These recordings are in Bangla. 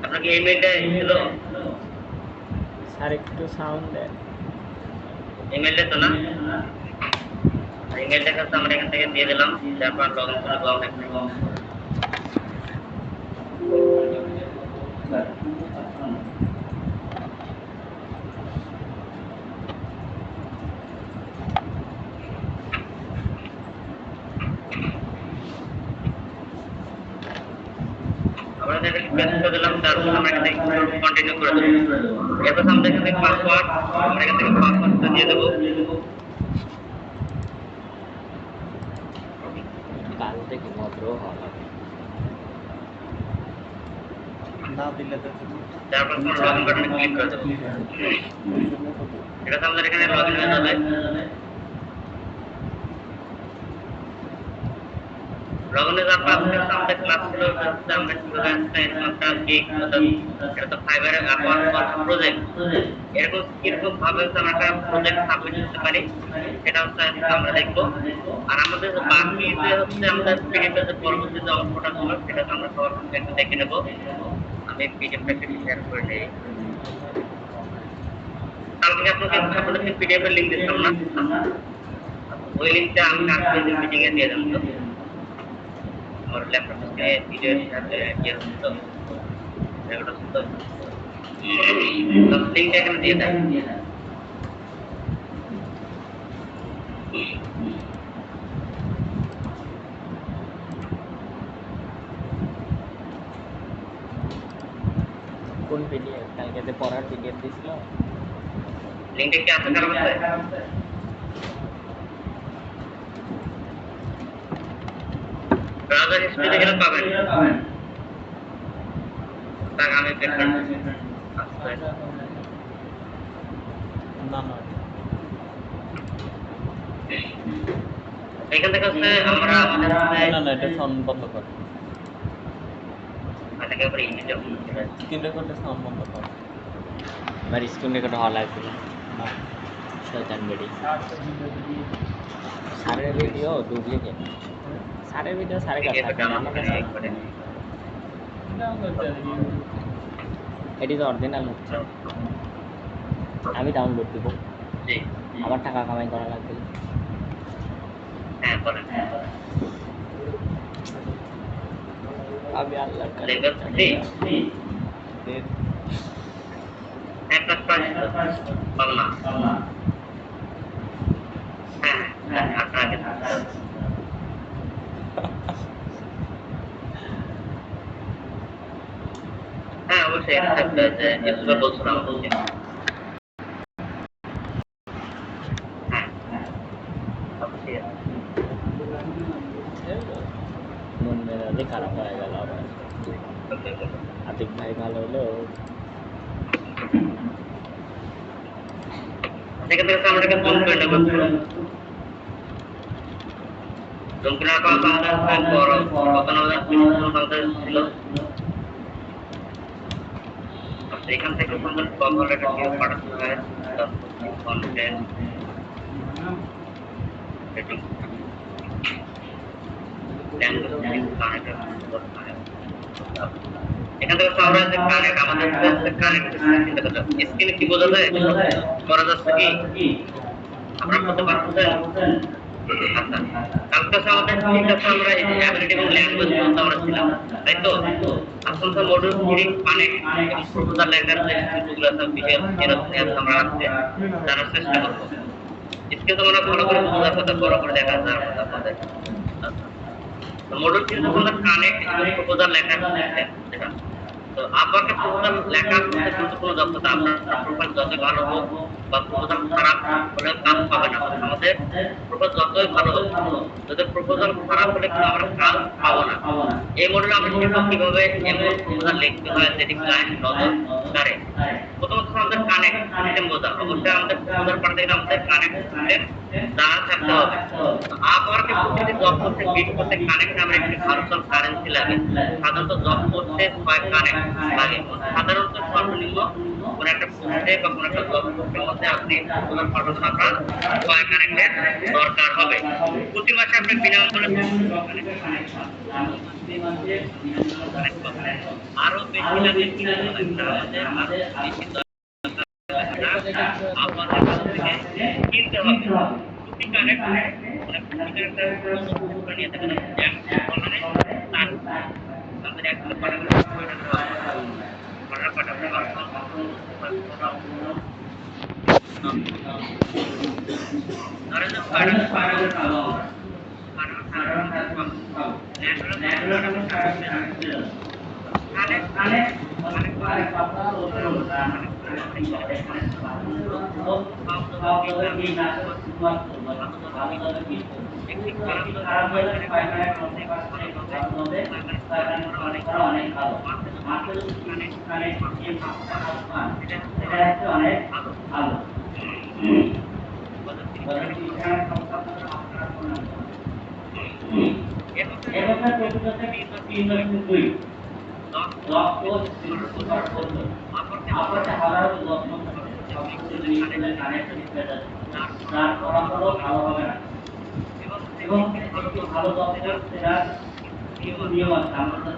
আপনার কি ইমেলটা ছিল? স্যার একটু সাউন্ড দেন। ইমেলটা তো না? ইমেলটা কাছে আমরা এখান থেকে দিয়ে দিলাম, তারপর লগ ইন করে লগ ইন করব। আমরা এটা প্রেস করে দিলাম, তারপর আমরা এখান থেকে কন্টিনিউ করে দেব। এরপর আমরা এখান থেকে পাসওয়ার্ড, আমরা এখান থেকে পাসওয়ার্ডটা দিয়ে দেব। কাল থেকে ভদ্র হওয়া না দিলে তো তারপর আমরা লগইন বাটনে ক্লিক করে দেব। এটা আমাদের এখানে লগইন হয়ে যাবে। লগইনে যাওয়ার পর আমাদের ক্লাস ছিল হচ্ছে আমরা কিভাবে একটা গিগ অর্থাৎ এটা তো ফাইবারের অ্যাকাউন্ট বা প্রজেক্ট এরকম ভাবে আমরা একটা প্রজেক্ট সাবমিট করতে পারি, এটা হচ্ছে আমরা দেখবো। আর আমাদের বাকি যে হচ্ছে আমাদের পিডিএফ এর পরবর্তী যে অংশটা ছিল সেটা আমরা সবার সঙ্গে একটু দেখে নেব। আমি পিডিএফটা একটু শেয়ার করে নেই। কালকে আপনাদের পিডিএফ এর লিংক দিলাম না, ওই লিংকটা আমি আজকে মিটিং এ দিয়ে দেব। और लैपटॉप के वीडियो ये तो रेकॉर्ड तो लिंक है दिया था। কোন পিডিএফ? কালকে যে পড়ার পিডিএফ দিছিল লিংকটা কি আছে কারণ ব্রাউজার হিস্ট্রি থেকে পাবেন। তার আমি পেপার আছে না না এখান থেকে হচ্ছে আমরা আমাদের না না এটা সাউন্ড বন্ধ কর। এটাকে আবার ইমেজ স্ক্রিন রেকর্ডে সাউন্ড বন্ধ কর। আমার স্ক্রিন রেকর্ড হওয়া লাগবে না। শয়তান বেড়ি সারের ভিডিও ডুপ্লিকেট। সারের ভিডিও সারের কাছে থাকে না, আমার কাছে এটি তো অরিজিনাল হচ্ছে। আমি ডাউনলোড দিব, জি আমার টাকা কামাই করা লাগবে। হ্যাঁ বলেন আমি আল্লাহ লেভেল 3 একটা পাঁচ পাল্লা হ্যাঁ আপনাকে হ্যাঁ অবশ্যই এটা থাকবে যে ইউটিউবে বলছিলাম আমাকে মন মেজাজে খারাপ হয়ে গেল আবার। আতিক ভাই ভালো হলো। সেখান থেকে আমরা এটাকে জুম করে নেব। জুম করে নেওয়ার পর আমাদের বড় কত আমাদের ছিল এখান থেকে সুন্দর কভার লেটার দিয়ে পাঠাতে হয় কন্টেন্ট সেটিং ল্যাঙ্গুয়েজ কানেক্ট এখান থেকে আমরা যে কানেক্ট আমাদের কানেক্ট স্ক্রিনে কি বোঝা যায় করা যাচ্ছে কি আমরা করতে পারতেছেন। আচ্ছা কালকে আমাদের ঠিক আছে আমরা এই অ্যাবিলিটি এবং ল্যাঙ্গুয়েজ বলতে আমরা ছিলাম তাই তো। আসল তো মডিউল 3 কানেক্ট এবং প্রপোজাল লেখার যে স্কিলগুলো আছে ভিডিও এর আমরা আজকে জানার চেষ্টা করব। স্কিল তো আমরা ভালো করে বোঝার কথা বড় করে দেখা যায় আপনাদের। তো মডিউল 3 তো আমরা কানেক্ট এবং প্রপোজাল লেখার দেখা তো আপনাকে প্রপোজাল লেখার মধ্যে গুরুত্বপূর্ণ দক্ষতা আপনার প্রোফাইল যত ভালো হোক বা প্রপোজাল খারাপ হলে কাজ পাবে না। আমাদের প্রপোজাল যতই ভালো হোক যদি প্রপোজাল খারাপ হলে কিন্তু আমরা কাজ পাবো না। এই মডেলে আমরা শিখব কিভাবে এমন প্রপোজাল লিখতে হয় যেটি ক্লায়েন্ট নজর করে। প্রথমত আমাদের কানেক্ট সিস্টেম বোঝা অবশ্যই আমাদের প্রপোজাল পাঠাতে গেলে আমাদের কানেক্ট সিস্টেম জানা থাকতে হবে। আপনাকে প্রতিটি জব করতে বিট করতে কানেক্ট আমরা একটি ভার্চুয়াল কারেন্সি লাগে। সাধারণত জব করতে 6 কানেক্ট লাগে সাধারণত সর্বনিম্ন কোনো একটা পোস্টে বা কোনো একটা জব পোস্টের মধ্যে আপনি ওনার ফটোটা আপনার ছয় কানেক্টের দরকার হবে। প্রতি মাসে আপনি বিনামূল্যে কানেক্ট করবেন। আরো বেশি লাগে আমাদের আরো বেশি আপনাদের কাছ থেকে কিনতে হবে। প্রতি কানেক্ট নিয়ে থাকেন অনলাইনে তাদের একদম পাঠাবেন এবং একটি ভালো দপ্তর সেটা নিয়ম আছে আমাদের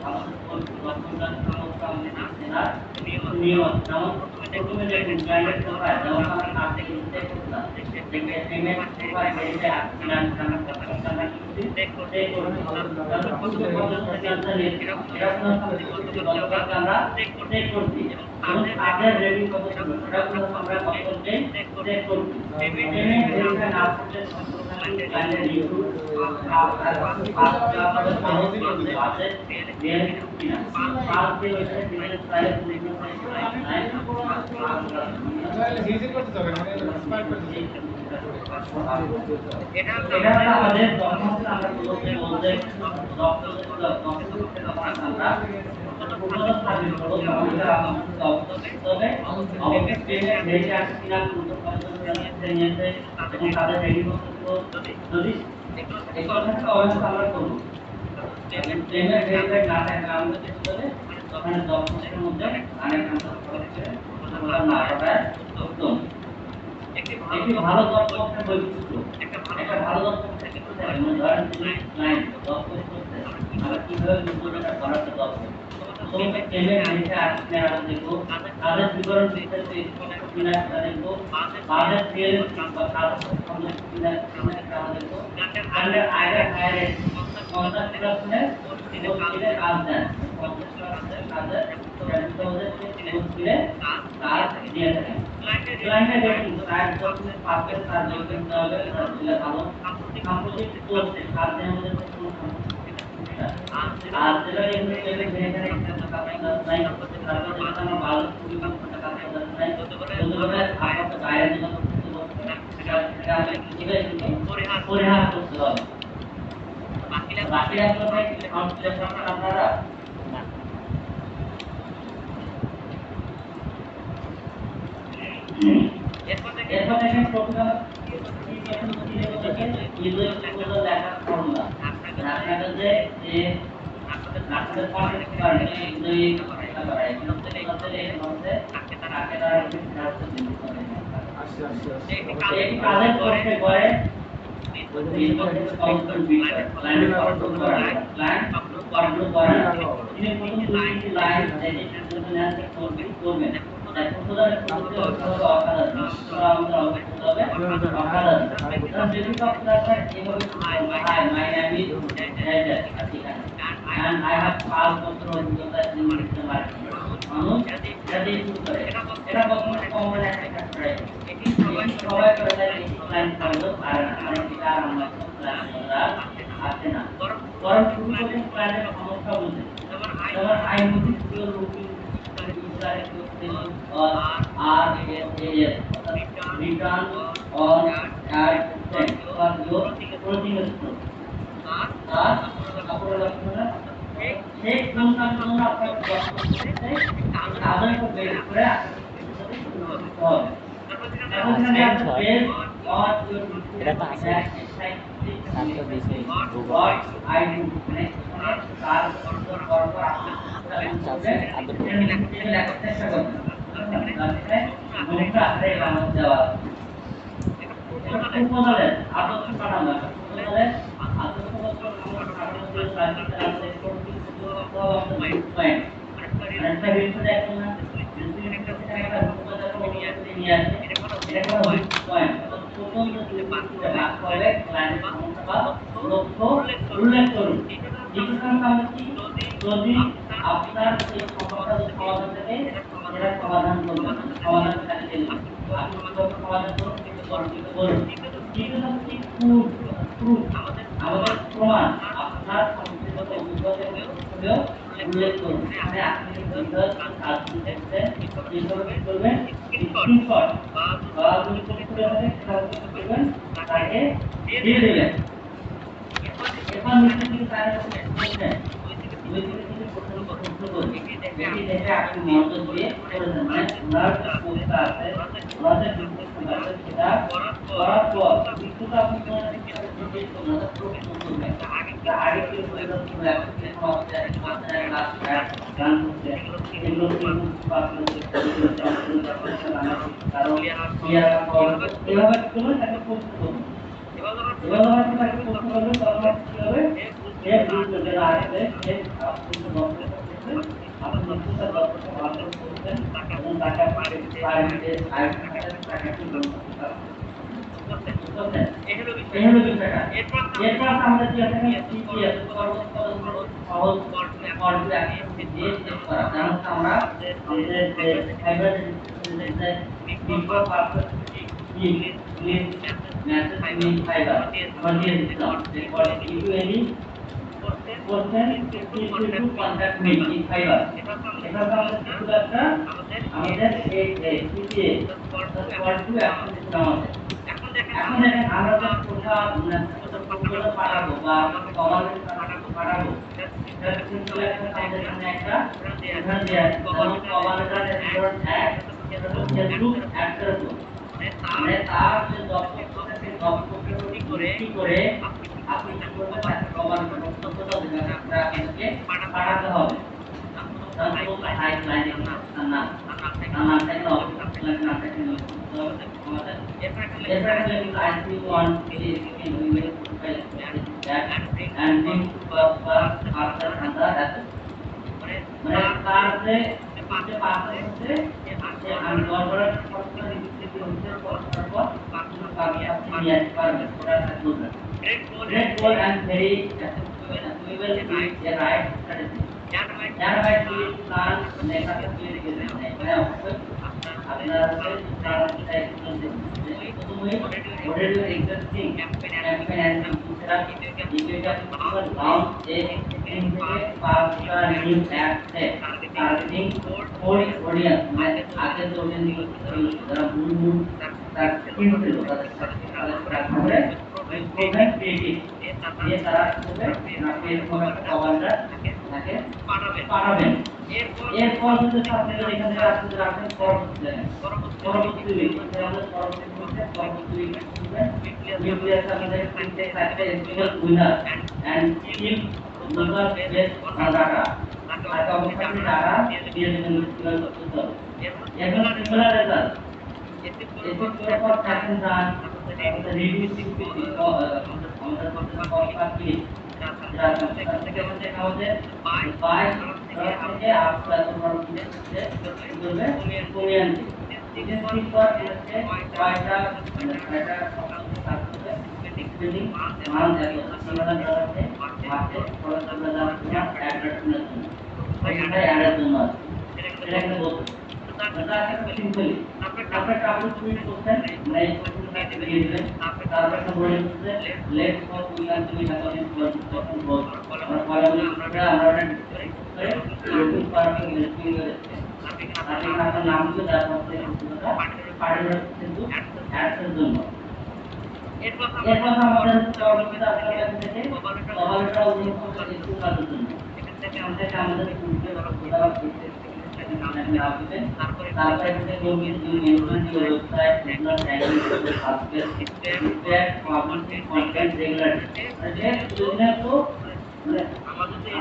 নিয়ম আছে যেমন প্রথমে দেখুন ক্লায়েন্টের প্রোফাইল যেমন আমরা কাজ থেকে চেক করলাম payment profile verify finance check করতে আমরা চেক করছি এবং তাদের রেটিং কত ছিল সেটা আমরা কত চেক করছি পেমেন্ট ভেরিফাই না করতে ক্লায়েন্টের রিভিউ এটা আমাদের যদি আমরা করবো একটি ভালো দর্শকের বৈশিষ্ট্য একটা ভালো দর্শক থেকে ধরেন লাইন দর্শক করতে আমরা কিভাবে উপযোগটা করাতে দর্শক তোমাকে টেনে নিচে আসলে আমরা দেখবো তাদের বিবরণ বিস্তারিত স্পষ্ট কিনা সেটা দেখবো তাদের সেল বা তাদের সম্বন্ধে কিনা সেটা আমরা দেখবো তাদের আয়ের হায়ারে কন্ট্রাক্ট সিলেকশনে দিনে কাজ দেন কন্ট্রাক্ট সিলেকশনে কাজের কাজ দিয়ে থাকেন ক্লায়েন্টের রেটিং ক্লায়েন্ট যখন পাবেন তার রেটিং হবে তাহলে ভালো সাম্প্রতিক করতে কাজ দেওয়ার মধ্যে কোনো সমস্যা আর যেটা এখানে এখানে একটা টাকা নাই করতে পারবে যেটা আমরা ভালো পরিমাণ টাকা দেওয়া নাই তো বলে আপনাদের বাইরে যেটা করতে বলতে সেটা পরিহার করতে হবে বাকিরা আপনারা আপনারা এরপর দেখেন প্রোগ্রাম লেখার ফর্মুলা আপনাদের যে আপনাদের কন্টেন্ট কারণে এটা করা এই মধ্যে তাকে তারা এই কাজের করতে পরে and I have passed control of the market. jadi এটা বর্তমানে কমন একটা ট্রেন্ড এটি সবাই করে থাকে এই প্ল্যান করলো আর এটা আমরা প্ল্যান আছে না বরং শুরু করতে প্ল্যানের সমস্যা বুঝে যেমন আই মুভি পুরো রুটিন ইসরায়েল और RAS return on ad spend for your closing stock আর আপনার লক্ষ্যটা एक संस्थान में आपका साधन को बेस করে এটা তো আছে সাতটা দিছে গুগল আই ডু মানে তার নোংরা আকারে কাগজ দেওয়া আছে। এটা প্রপোজালের আদর্শ কাঠামো, প্রপোজালের আদর্শ কাঠামো যে সার্কিট আছে পয়েন্ট আরেকটা ভিডিওতে দেখুন না একটা প্রপোজাল নিয়ে আসে এটা কোনো পয়েন্ট প্রথম যে বাক্যটা ভাগ করে লাইন সমস্যা লক্ষ্য উল্লেখ করুন। যেখানে আমরা কি যদি আপনার এই সমস্যার সমাধান থেকে এটা সমাধান করবেন সমাধান করে দিবেন আপনি যখন সমাধান করুন কিন্তু বলুন কিন্তু হচ্ছে প্রুফ আমাদের প্রমাণ আপনার সংশ্লিষ্ট অভিজ্ঞতা উল্লেখ করুন। মানে আপনি বিগত কাজ করতেছেন কিভাবে করবেন স্ক্রিনশট বা যদি করতে পারেন তাহলে করবেন তাকে দিয়ে দিবেন। এখন নিচে দিকে তারা করছেন ওই দিকে থেকে প্রশ্ন করুন এটি দেখে আপনি মনোযোগ দিয়ে করেছেন মানে ওনার পোস্টটা আছে ওনাদের বিস্তারিত আছে সেটা করার পর কিছুটা আপনি মনে রাখতে জিজ্ঞেস করবেন প্রশ্ন করবেন আগে কি হলো গান হচ্ছে এগুলো আপনার কারণ এভাবে করলে তাকে প্রশ্ন করবেন এবার যখন তাকে প্রশ্ন করবেন তখন কি হবে সে বুঝবে যে আসলে সে আপনি আপনি নিশ্চিত দর্শক ভালো করছেন এবং তাকে পারে তাকে কি বলতে এই হলো বিষয়টা। এরপর আমাদের কি আছে সিপিএস সহজ পর্বে আছে যে করা কারণ আমরা আমাদের যে ফাইবার যে before purpose English message mean fibre আমরা দিয়ে দিলাম এরপর ইউএনই করছেন to contact mean in fibre এটা আমাদের কিছুটা আমাদের এই সিপিএস পর্বে এখন দিলাম আমাদের এখন দেখেন আমরা যখন কোথাও কোথাও পাঠাবো বা কমান্ড পাঠাবো এটা কিন্তু আমাদের এখানে একটা উদাহরণ দেয়া আছে কমান্ডের রেফারেন্স অ্যাড এটা হচ্ছে লুপ অ্যাক্টর মানে তার যে দপ্তরকে কি করে আপনি কি করবেন তাকে কমান্ড দপ্তরটা দিবেন আপনাকে পাঠাতে হবে তাহলে হাই লাইনে না থেকে অফিস লাইনে না থেকে Definitely, I think one is in we will that and bring first after and the asset. মানে তার যে পাঁচে পাঁচে হচ্ছে যে আমি গড়বড় করতে দিতে হচ্ছে পর বাকি আপনি নিয়ে আসতে পারবেন ওটা বুঝবেন great goal and very we will be a right strategy যার ভাই কি প্ল্যান লেখাটা ক্লিয়ার করে দেন মানে অবশ্যই আপনারা plan already existing campaign and future bound a pass new ad set targeting core audience মানে আগে তো অডিয়েন্স যারা মূল তার স্কিল ছিল তাদের প্রোগ্রাম ক্রিয়েটিভ দিয়ে তারা করবে আপনি এরকম একটা কমান্ডার তাকে পাঠাবেন এরপর যদি আপনাদের এখানে আসলে রাখেন পরবর্তী nucleus আমাদের তিনটে চারটে special winner and team number base on data তাকে অবশ্যই ডাটা দিয়ে দেবেন নিউক্লিয়ার করতে হবে এখন সিমিলার রেজাল্ট এতে করে পর থাকেন যান আমাদের রিডিউস সিকিউরিটি আমাদের করতে কনফার্মলি সেখান থেকে আমাদের বাই থেকে আপনার তোমার করবে কমিয়ে আনবে ঠিক পর হচ্ছে কয়টা ডিপেন্ডিং মান দেখো সমাধান করাতে মাসে পড়াশোনা জানা অ্যাড্রেসের জন্য ওইটা অ্যাডের জন্য এটা একটা বলতে এটা একটা সিম্পলি আপনি কাপড় টুইট করছেন মানে কোনটাকে দিয়ে দিবেন তারপর একটা বলে দিতে লেট ফর উইলান তুমি হাতালে তখন বল আমরা কলামে আমরা লুকিং পারফেক্ট লিস্টিং করেছে আপনি আপনার নাম দিয়ে দেওয়া হচ্ছে পার্টিকুলার কিন্তু অ্যাডসের জন্য এরপর আমাদের প্রবলেমটা আপনাদের কাছে থেকে মোবাইলটা উদ্দেশ্য করে একটু কাজের জন্য এখান থেকে আমাদের টুলকে প্রোডাক্ট তারপরে হচ্ছে nutrition website regular tagging subscribe feedback publish content regular যে দুনিয়া তো মানে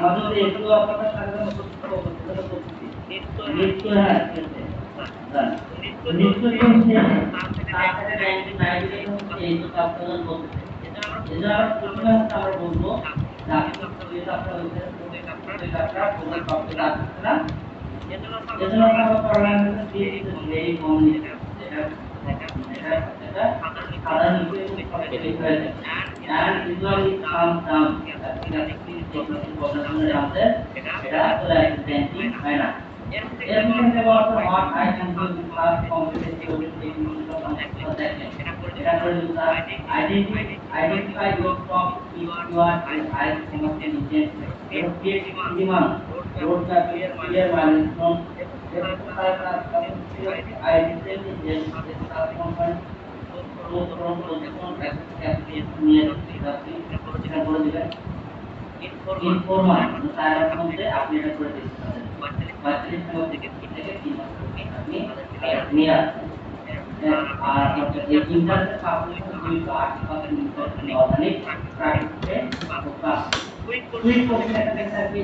আমাদের এগুলো আপনাদের সাথে নিত্য হ্যাঁ নিশ্চয়ই তার সাথে 99 হচ্ছে এই তো আপনাদের বলতে এজন্য আমরা প্রথমে আমরা বলবো যে আপনারা এজন্য আমরা পার্লামেন্টে দিয়ে দিতে এই কম এটা সাধারণ হিসেবে হয়ে যায় and usually comes down এটা লাইক ব্যাংকিং হয় না এর মধ্যে বলতে what I can do with fast competitive এটা করে identify your top if you are high intelligent create demand road map clear milestone informal তার মধ্যে আপনি এটা করে দিতে পারেন 45 থেকে 3 মাস আপনি নিয়ে আসেন আর এই ইন্টারনেট পাবলিক কিন্তু 8% অর্গানিক প্রাইভেটে বা কুইক কোশ্চেন একটা থাকে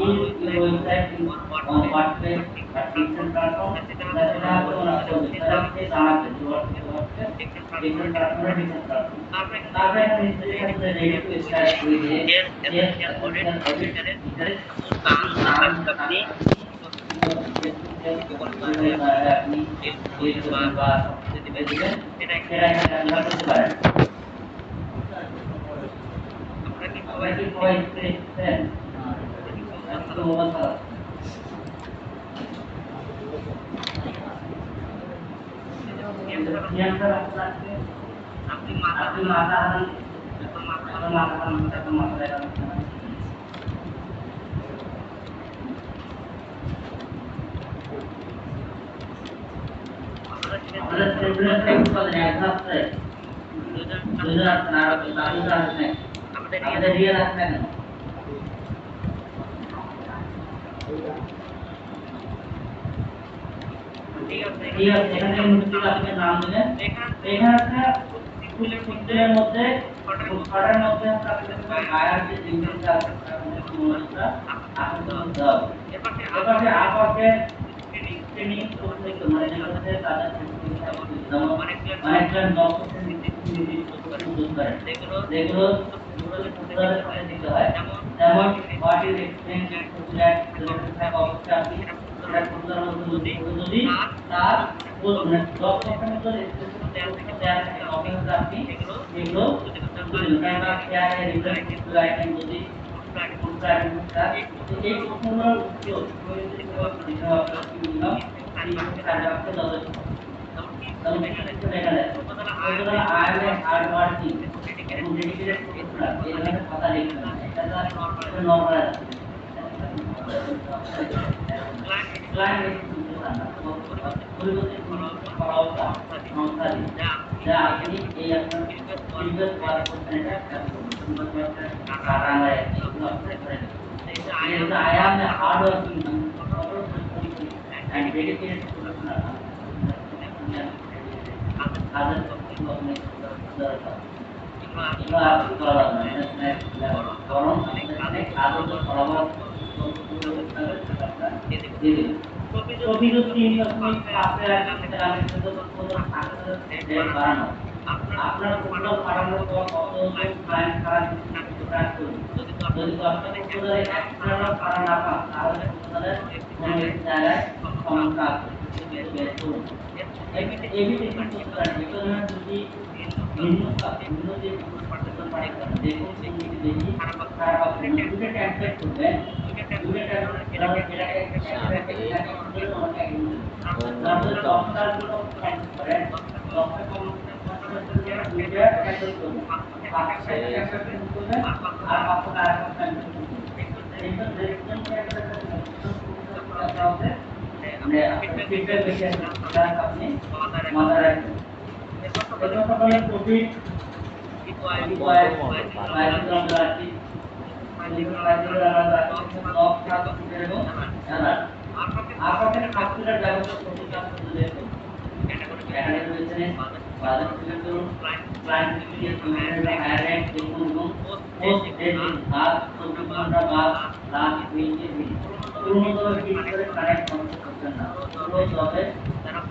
এই ওয়েবসাইট অন ওয়ার্ডপ্রেস বা টেক্সট প্ল্যাটফর্ম যেটা আপনারা করবেন তারা কি জানাতে ওয়ার্ডপ্রেস টেক্সট প্ল্যাটফর্মে ডিজাইন করবেন তারপরে নিশ্চয়ই রেডি টু স্টার্ট উইথ এর অডিট আপনি আপনি এই বা যদি বেজেন এটা একটা করতে পারেন আপনারা কি সবাই পেয়েছেন একটু মোবাইল চালান নিয়ন্ত্রণ রাখতে আপনি মাথা আমাদের সেন্ট্রাল টেক্সট বলে একসাথে 2018 আমাদের রিয়েল আসবে না ঠিক আছে এখানে মুক্তির আপনি নাম দিলেন এখানে একটা ফুলের মধ্যে ছড়ার মধ্যে আপনি আয়ার যে জিনিসটা আছে সমস্যা আপনি দাও এরপরে আপকে ট্রেনিং করতে মানে যেখানে তাদের অনেকজন ডক্টর নির্দিষ্ট করে যেগুলো করে দিতে হয় যেমন what is explain that that অবস্থা আপনি এটা করতে যদি তার ডক্টরের মধ্যে দেয়ার অবস্থা আপনি এগুলো আমরা শেয়ার রিপ্লাই কিছু আইটেম যদি এই প্রশ্নগুলোর I am a hardworking and dedicated professional. Other আপনার টোটাল পাঠানোর পর কত ক্লায়েন্ট খারাপ ট্রাক করুন যদি আপনাদের টোটাল এক্সট্রা পাঠা না পান তাহলে টোটালের অনেক জায়গায় সমস্যা আছে এবিটি করতে পারেন এগুলো যদি ভিন্ন যে পার্টিকুলার পারে দেখুন সেগুলি দেখি খারাপ আছে দুটো ট্যাম্পলেট করবেন দুটো ট্যাম্পলেট তারপরে ডক্টরগুলো করেন ডক্টর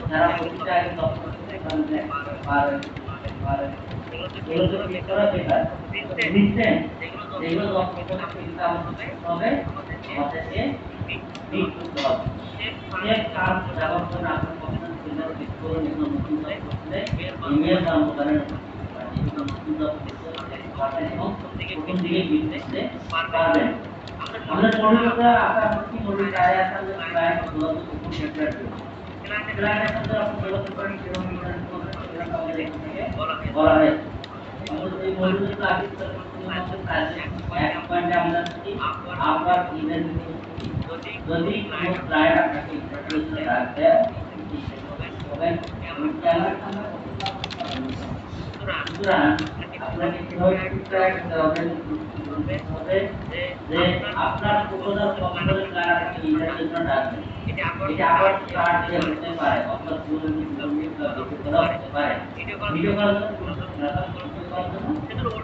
যারা প্রতিটা আগে লক্ষ্য করতে পারে এগুলো তো ঠিক করা বেকার ডিসটেন্স এগুলো লক্ষ্য করে কিন্তু হবে আমাদেরকে ঠিক করতে হবে এক কাজ ব্যবহার করে আপনার কখনো সিগন্যাল ঠিক করে নতুন করতে ইমেল বা মোবাইলের প্রথম দিকে বিজনেসে পারবেন আমাদের মডিউলটা আপনার কি মডিউল আয় আসলে ক্লায়েন্ট বলতে খুব সেপারেট ক্লায়েন্ট আসলে আপনি বলতে পারেন কিরকম ইন্টারেস্ট করবেন সেটা আমাদের এখান থেকে বলা হয় আমাদের এই মডিউলটা আগে আমাদের কাজে এক পয়েন্টে আমরা কি আবার ইমেল যদি কোনো ক্লায়েন্ট আপনাকে ইন্টারভিউ রাখতে হবে ক্যামেরার সামনে সুতরাং আপনাকে কিভাবে ফিডব্যাক দিতে হবে যে আপনার প্রপোজাল কম্পিউটারে ক্লায়েন্টকে ইন্টারভিউ জন্য ডাকবেন এটা আবার কার্ড দিয়ে হতে পারে অথবা পুরো ভিডিও হতে পারে ভিডিও কল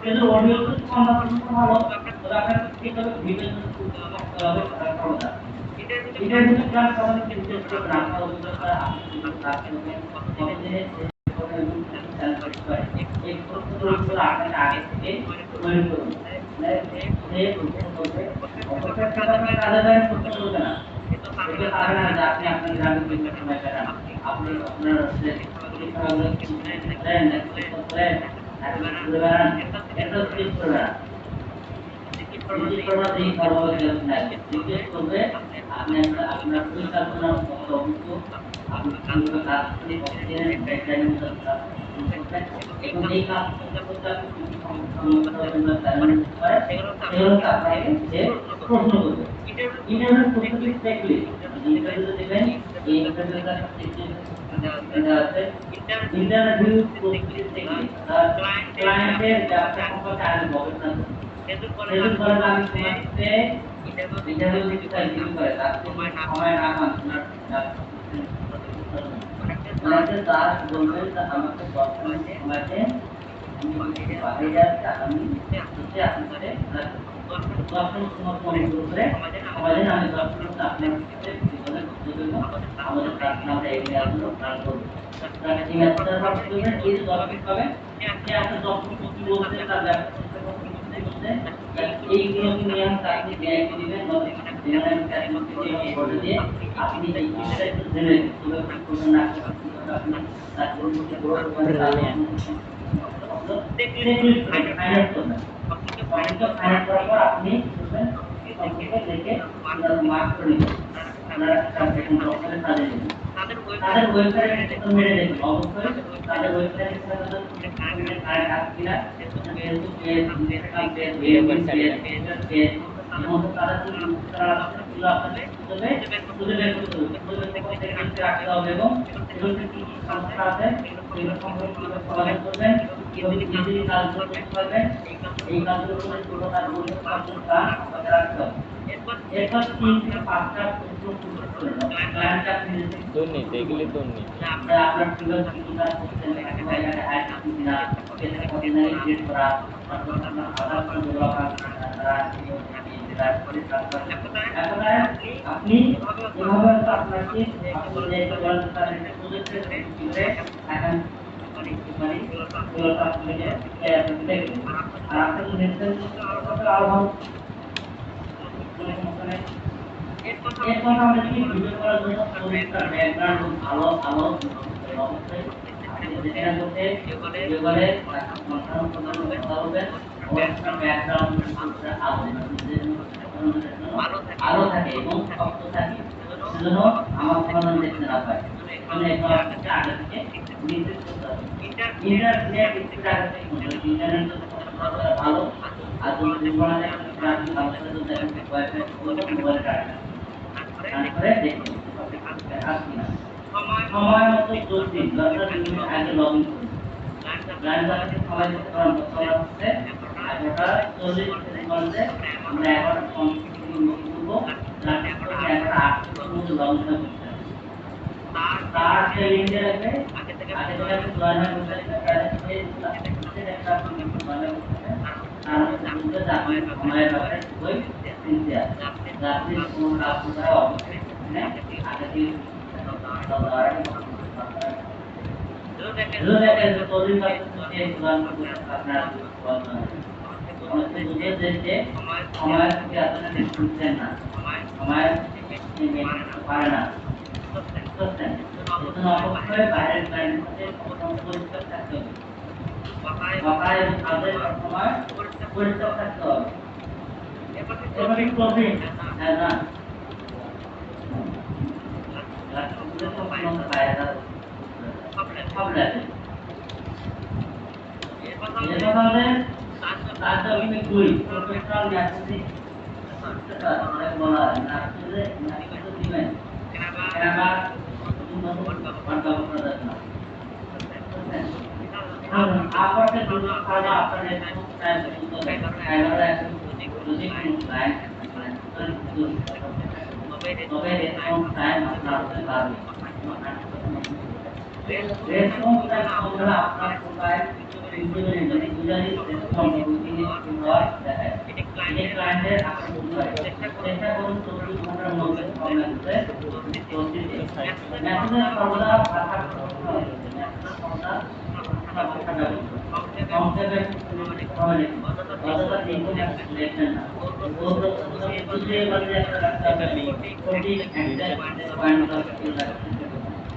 কিন্তু অডিও তো কনভার্সেশন ভালো তবে আপনার কিভাবে ভিডিও করতে হবে ক্ষমতা এটা যদি ক্লাস করার ক্ষেত্রে রাখা হবে আপনি রাখতে হবে কতদিনে एक প্রশ্নের উত্তর আপনাকে আগে থেকে তৈরি করুন যে প্রশ্ন করবে অপরটা কাজে প্রশ্ন করবে না এটা কারণ না যে আপনি আপনার গ্রামে বিভিন্ন সময় কাটান আপনি আপনার পরীক্ষাগুলো করেন এটা ঠিক করবে না এই কর্মক্ষেত্রে থাকে জিজ্ঞেস করবে আপনি আপনার পরিকল্পনা অবস্থ আপনি কিভাবে কাজ করে কতদিনের ডেডলাইন এবং এই কাজ করতে আপনি কি সমস্যা পারে সেগুলো আপনাকে যে প্রশ্ন করবে ইন্টারভিউ প্রস্তুতি দেখলে ইন্টারভিউ দেখবেন এই ইন্টারভিউটা ইন্টারভিউ প্রস্তুতি দেখলে ক্লায়েন্টের ব্যবসা সম্পর্কে আগে গবেষণা করুন সেজন্য করে আমি তোমাকে ইন্টারভিউ দিতে চাই করে তার সময় না আপনার আমাকে তার বলবেন আমাকে বর্তমানে আমাকে বাইরে যাচ্ছে আমি হচ্ছে আপনাদের দর্শন সময় ফোন করে আমাদের আমি দর্শন আপনার জীবনে আমাদের প্রার্থনা এগিয়ে আসবো প্রাণ করবো তাকে ঠিক আছে তারপর করবেন এই যে দর্শন পাবেন যে আপনার দর্শন কি বলতে তার ব্যবসা এইগুলো নিয়ম আপনি ব্যাংক দিবেন দিয়ে আপনি এই বিষয়টা একটু জেনে না আপনি তার পরিবর্তে ফাইনান্স করবেন ফাইনান্স করার পর আপনি কম্পিউটার দেখে মার্ক করে নেবেন আপনারা সাজিয়ে নেবেন তাদের ওয়েবসাইটে মেরে দেখুন অবশ্যই তাদের ওয়েবসাইটে কারেন্ট আছে কিনা ফেসবুক পেজ ইনস্টাগ্রাম পেজ এবং তাদের যে তারা সেগুলো আপনাদের খুঁজে বের করতে হবে রাখতে হবে এবং সেগুলোতে কি কি সমস্যা আছে সেগুলো সম্পর্কে কিভাবে সমাধান করবেন কিভাবে ইজিলি কাজগুলো করতে পারবেন এই কাজগুলো করে পুরো কাজগুলো আপনাদের রাখতে হবে এরপর 3 থেকে 5টা প্রশ্ন করবেন ক্লায়েন্ট আপনি দুর্নীতি এগুলি দুর্নীতি আপনার কিভাবে কি কাজ করছেন একেবারে হায়ার কিনা সেটা কতদিনে ক্রিয়েট করা আপনার আধার কার্ড ব্যবহার আপনি যেভাবে আপনাকে আপনাদের প্রজেক্টের ভিতরে এখন আর আপনার আরো ভালো এরপর আমরা কি ভিডিও করার জন্য পরিষ্কার ব্যাকগ্রাউন্ড ভালো ভালো অবশ্যই যেটা করতে যেগুলো ব্যাকগ্রাউন্ড আলো থাকে এবং শক্ত থাকে সেজন্য আমার ফোন দেখতে না পায় এখানে আপনাকে আগে থেকে নির্দেশ করতে হবে ইন্টারনেট স্পিড আগে থেকে ইন্টারনেট ভালো আর যদি মোবাইলে গ্রাফিক ভালো করে তো দেখেন ওয়াইফাই মোবাইলে ডাটা তারপরে দেখুন আসছি না সময় মতো জলদি 10 মিনিট আগে লগ ইন করুন লাইন বাসে সময় দিতে পারেন বর্তমান হচ্ছে 11:40 মধ্যে আমরা 11টা কমপ্লিট করবো রাতে 11:08 মধ্যে লগ ইন করতে তার যে লিঙ্কে আছে আগে থেকে জয়েন করতে তাহলে একটা আপনি জয়েন করতে আর মধ্যে যাবে সময়ের ব্যাপারে ওই সিনসিয়ার যাতে কোন কাজ করা অবশ্যই আগে থেকে হলো দেখেন যে তৈরি করতে প্রদান করতে আপনার অনেক বুঝে যে সময় থেকে আপনারা শুনছেন না সময় পারে না বুঝছেন এজন্য অবশ্যই বাইরের ক্লায়েন্টের সাথে পরিচিত থাকতে হবে বাকায় এবং তাদের সময় পরিচিত থাকতে হবে এবারে ক্লোজিং হ্যাঁ না লাস্টে সম্পূর্ণ বাইরে সব লাগে এভাবে তার আমি দুই প্রফেশনাল ম্যাথমেটিক্স আমরা বলা হয় না আসলে ম্যাথমেটিক্স দিবেন এরা आपके दूसरा खाना आपने टाइम तो कैमरा लॉजिक लाइन तो मेरे टाइम अपना बात रेस्पॉन्स टाइम अपना अपना profile individually individually response routine है ये क्लाइंट है आपको चेष्टा করুন 24 ঘন্টার মধ্যে ফর্মেটে ম্যাথমেটিক্স ফর্মুলা ভাষা করতে হবে ম্যাথমেটিক্স ফর্মুলা সংক্ষেপে হবে অথবা তিনজন লেখেন না ও তো বুঝে বলতে একটা কোটি একটা পয়েন্ট অফ ভিউ লাগছে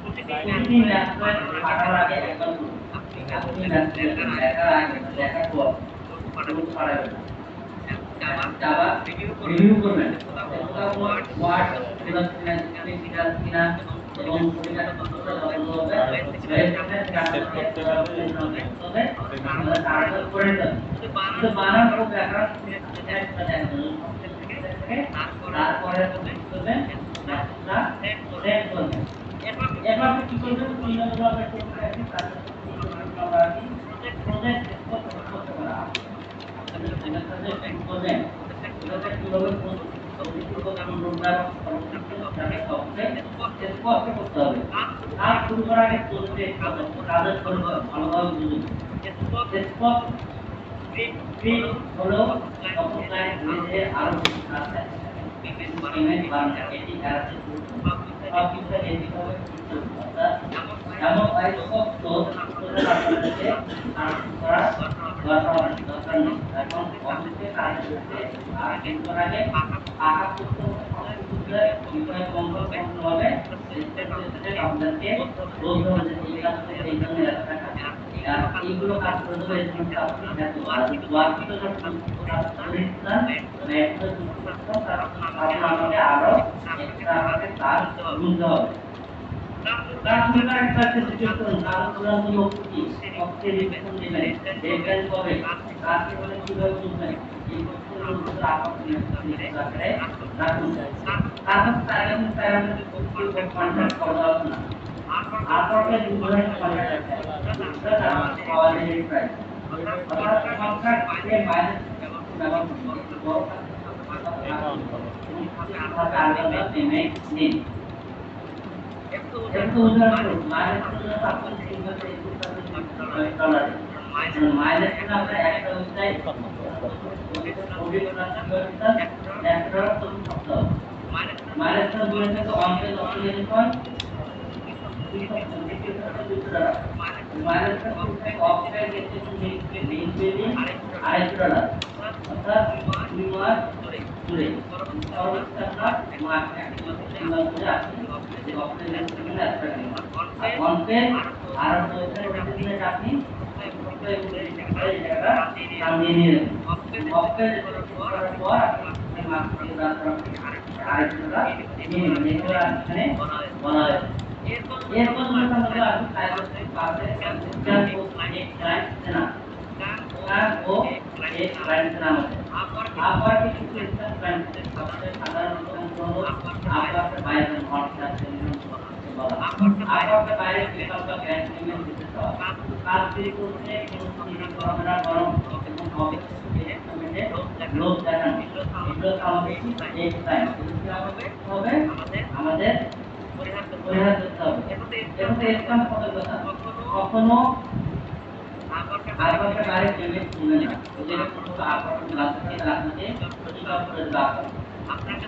প্রতিদিন ম্যাথমেটিক্স পাঠার আগে একবার আপনি ম্যাথমেটিক্স দেখার পর নোট পড়াবেন জাভা রিভিউ করবেন ওয়ার্ড ফিগার কিনা এবং ফিগার কতটা ভালো হবে আমরা কার্যকর করে দেব তো বানান ও ব্যাকরণ তারপরে করবেন না সেভ করবেন এরপর কি করবেন তিনভাবে প্রজেক্ট করতে পারা করবেন এটা কিভাবে করতে হবে কাজ শুরু করার আগে চলতে কাজের করবে ভালোভাবে বুঝুন স্পট হলো ক্লায়েন্ট হয়ে আরো আছে পেমেন্ট বানানো এটি কাজে সব কিছু এটি হবে যেমন আইসপ তো আপনাদেরকে করা দরকার নেই এখন অফিসে কাজ করতে আর কিন্তু আগে আহা করতে বিষয় কমপ্লিট হবে আপনাদেরকে বলতে হবে যে এই কাজ করে এই জন্য এত টাকা আর এইগুলো কাজ করে দেবে এই জন্য আপনি এত বাকি তো কাজ করে আপনাকে আরো এক্সট্রা আমাকে কাজ বুঝতে হবে তারপরে একটা সিচুয়েশন কারণ কি অক্ষে রিলেশন দিবেন দেখবেন কবে কাজকে বলে কিভাবে বুঝবেন এই প্রশ্নের আপনি রাখলে রাখুন তারপর প্যারামিটার কন্ট্যাক্ট করা হবে না আপনাকে দুধের কন্ট্যাক্ট আছে সেটা পাওয়া যায় প্রাইস অর্থাৎ কন্ট্রাক্ট এর মাইনাস ব্যবহার পেমেন্ট নিন একটু উদাহরণ মাইনাস আপনি $21 মাইনাস আপনার একটা ওয়েবসাইট মাইনাস বলে থাকে অঙ্কের অপশন হয় মাইনাস অপশন গেছে লিংক পেয়ে $250 অর্থাৎ 2 মাস জুড়ে সর্বোচ্চ আপনার মাস একটি মাস জুড়ে আপনি যে অপশন গেছে অঙ্কে আর ওয়েবসাইট আপনি সামনে নিয়ে অপশন করার পর আপনি মাস $250 বলা হয় এরপর আমরা আপনি কাগজে পাশে ক্লায়েন্ট না ও एक क्लाइंट नाम है आपका किसी सिस्टम क्लाइंट से सबसे साधारण हलो आपका बायर कॉन्ट्रैक्ट आपका बायर क्लिकअप का क्लाइंट में दिखता है काज भी করতে কোনো আমরা গরম এবং অফিস থেকে লোক দেখান এগুলো আমাদের এক টাইম হবে আমাদের পরিহার করতে হবে এটাতে এরকম কথা কখনো आपका कार्य पेमेंट मिलने ना मुझे কোনো आपका ক্লাস থেকে রাখতে সব করে দাও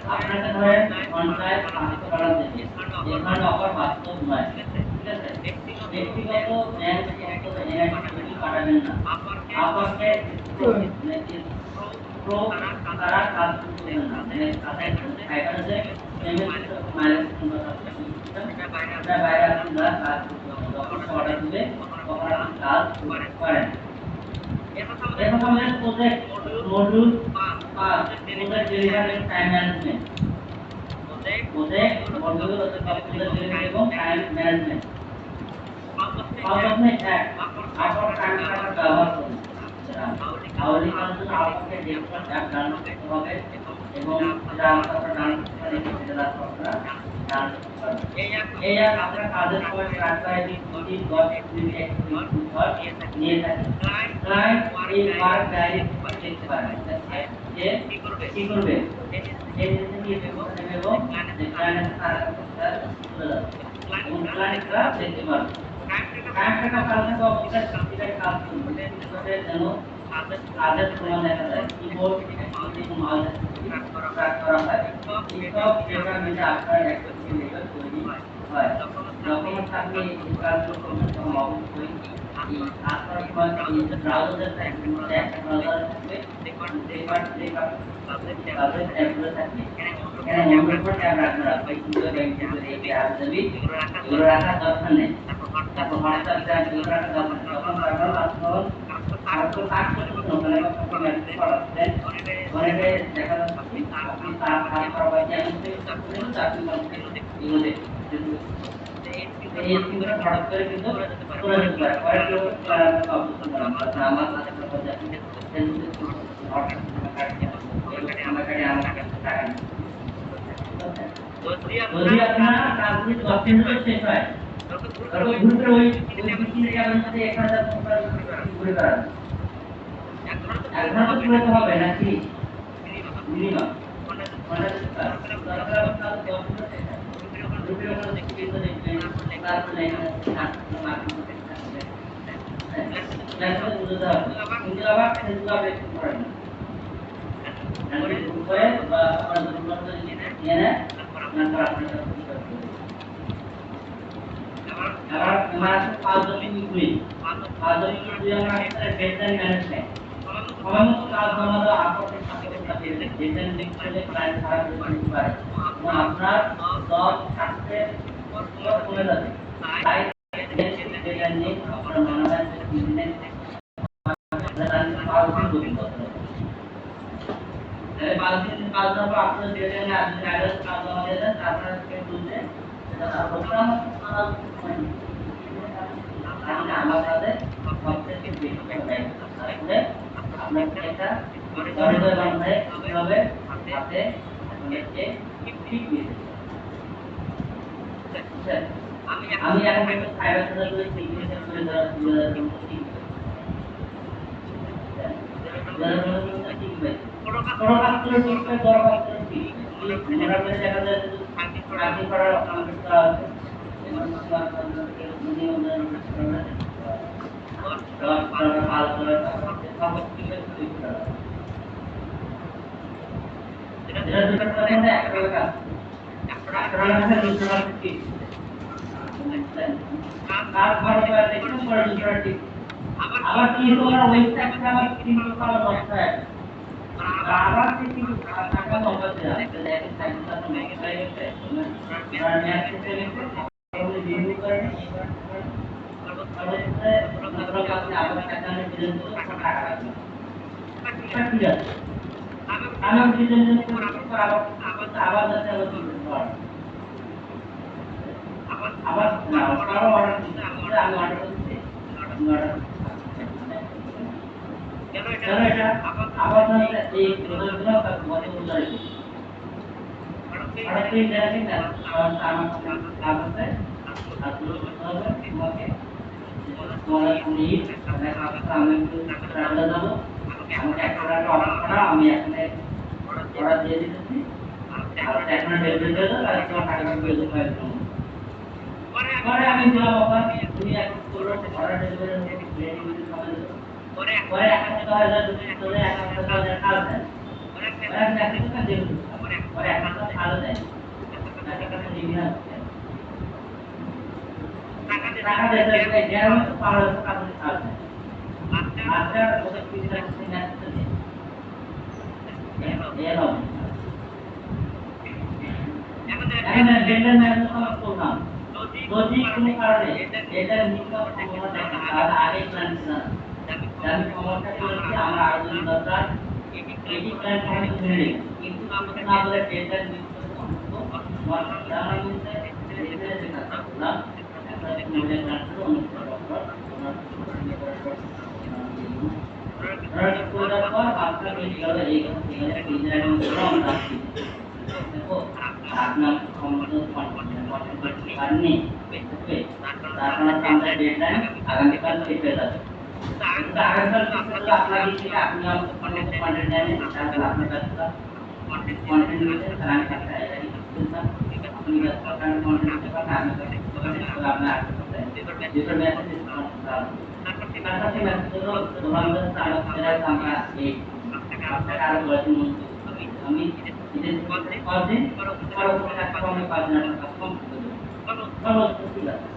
আপনাকে ধরে কন্ট্রাক্ট $500 দেবে এখানে অফার বাস্তব নয় ঠিক আছে ব্যক্তিগত ব্যাংক সম্পদ এনআইডি পাঠাবেন না। আপনাকে প্রো তারা কাজ করবেন না। মানে তাদের ফাইবারে পেমেন্ট মাইলেজ কথা এটা বাইরে আপনারা কাজ করতে হবে। যখন অর্ডার দিবে তখন আপনি কাজ করেন। এখন আমাদের project module 5 project delivery time management. Project module হচ্ছে প্রজেক্ট ডেলিভারি এবং টাইম ম্যানেজমেন্ট। আপনি আপনার টাইম ট্র্যাকার ব্যবহার করুন। আওয়ারলি কাজের জন্য আপনাকে ডেস্কটপ অ্যাপ ডাউনলোড করতে হবে এবং যেটা আপনারা ডাউনলোড করতে সেটা আপনারা ডাউনলোড করতে পারবেন। এই অ্যাপ আপনার কাজের সময় ট্র্যাক করে দিন 2.1 ঘর নিয়ে থাকে। ক্লায়েন্ট এই ওয়ার্ক ডায়েরি দেখতে পারবেন। যে কি করবে এই জিনিস নিয়ে ব্যবস্থা নেবে এবং ক্লায়েন্টের সারা কথা চলে যাবে এবং ক্লায়েন্টরা দেখতে পারবে। টাইম ট্র্যাকার কাজে তো অফিসের কাজ করবে যেন কাজের সময় দেখা যায় কিবোর্ড মাউস ট্র্যাক করা হয়। সব ডেটা মিলে আপনার অ্যাক্টিভিটি লেভেল তৈরি হয়। যখন আপনি এই কাজগুলো করবেন তখন অবশ্যই আপনার সময় ব্রাউজারের মধ্যে একটা ব্রাউজার থাকবে তাদের ট্যাবগুলো থাকবে। এখানে মনোর উপর ট্যাব রাখবেন। আপনি কিভাবে ব্যাংকের এই ট্যাব দেবি এগুলো রাখার দরকার নেই। তারপর হোয়াটসঅ্যাপ ট্যাব এগুলো রাখার দরকার নেই। তখন তারপর আপনার আর তো কাজ করতে হবে না। তখন মেসেজ করাচ্ছেন অনেকে দেখা যাচ্ছে আপনি তার কাজ করা বা যেমন চাকরি এগুলো দেখতে এই স্কিমটা হঠাৎ করে কিন্তু করে যেতে পারে। পরে কেউ অবস্থান করা আমার কাছে কথা যায় যদি আপনার কাজটি 10 মিনিটে শেষ হয় তখন ঘুরে ওই 20 মিনিট আপনার সাথে 1000 টাকা ঘুরে বেড়ান। এক ঘন্টা ঘুরতে হবে নাকি মিনিমাম আপনার দল থাকতে কমে যাবে। তাই এটা নিয়ে আপনার মনে হয় যে বিজনেস কাজ দেওয়ার পর আপনার যেটা আপনি অ্যাড্রেস কাজ জমা দিয়ে দেন। তারপরে বুঝতে প্রোগ্রাম আমার কাছে সবথেকে বেশি তাহলে আপনাকে এটা দরিদ্র বান্ধবে কিভাবে হাতে ঠিক আমি এখন কিন্তু ফাইবার করে সিগনেচার করে দেওয়ার শিখবে কোনো কাজ করে শিখবে দরকার করে শিখবে মনে করে দেখা যায় চাকরি করার অবস্থা আছে আবার কি তোমার ওয়েবসাইট আবার কিন্তু করা দরকার আবার কি টাকা নগদ দেয়া একটা দেখেন সাইটটা তো মেক হয়ে গেছে আর ম্যাচ করতে গেছে তাহলে রিভিউ করে তারপরে আপনি আবার টাকা নিয়ে দিলেন তো টাকা রাখবেন ঠিক আছে আমি ডিজাইন করে আবার যাতে আবার না আবার অর্ডার দিতে আমি অর্ডার করতে কেন এটা আবার এই প্রোডাক্টগুলো বলে উল্লেখ আর তুই দেখেন না আমার কাছে আসলে তোমাকে তোমার নিড আমি ট্রাভেলে যাব আমাকে একটা অর্ডার করা আমি এখানে অর্ডার দিয়ে দিতেছি আর এখন ডেলিভারি দিয়ে দাও আর তোমার টাকা পেয়ে যাবে পরে আমি দিলাম অফার তুমি এখন করো অর্ডার ডেলিভারি রেডি সময় পরে 1000 ধরে 1000 কাল দেন পরে চাকরি তো দেব পরে 1000 কাল দেন টাকা দিবি না টাকা টাকা দিতে হবে যারা পাওয়ার কাজ আছে আচ্ছা ওদের পিছনে সিগন্যাল দিতে এলো এখন ডেটা ম্যানেজ করা প্রোগ্রাম যদি কোনো কারণে এটা নিকট সম্ভাবনা থাকে তাহলে আগে প্ল্যান না আমি সমস্যা করেছি আমরা আয়োজন দরকার এটি প্ল্যান করে ধরে নিই কিন্তু আমরা না বলে ডেটা নিকট সম্ভাবনা মধ্যে ডেটা যেটা থাকলাম একটা মূল্য প্ল্যান করে অনুসরণ করার পর আপনার গেলে এই ইঞ্জিনিয়ারিং ফর্ম রাখছি দেখো আপনার সম্পূর্ণ পাননি তারপর আমরা ডেডলাইন আগামীকাল শেষ হয়ে যাবে আগামীকাল আপনার দিকে আপনি আমাকে কন্টেন্ট জানেন তাহলে আপনার কাছে কন্টেন্ট রয়েছে তাহলে আমি কাছে আপনি কাছে কন্টেন্ট পাঠান আমি আপনার যেটা মেসেজ তারপর সেই মেসেজ হলো তোমাদের আলোচনা আমরা এই আপনার আরো বলেছেন আমি এটা কদিন পরবর্তী একটা আমি 5 মিনিট কাজ কম করব ঠিক আছে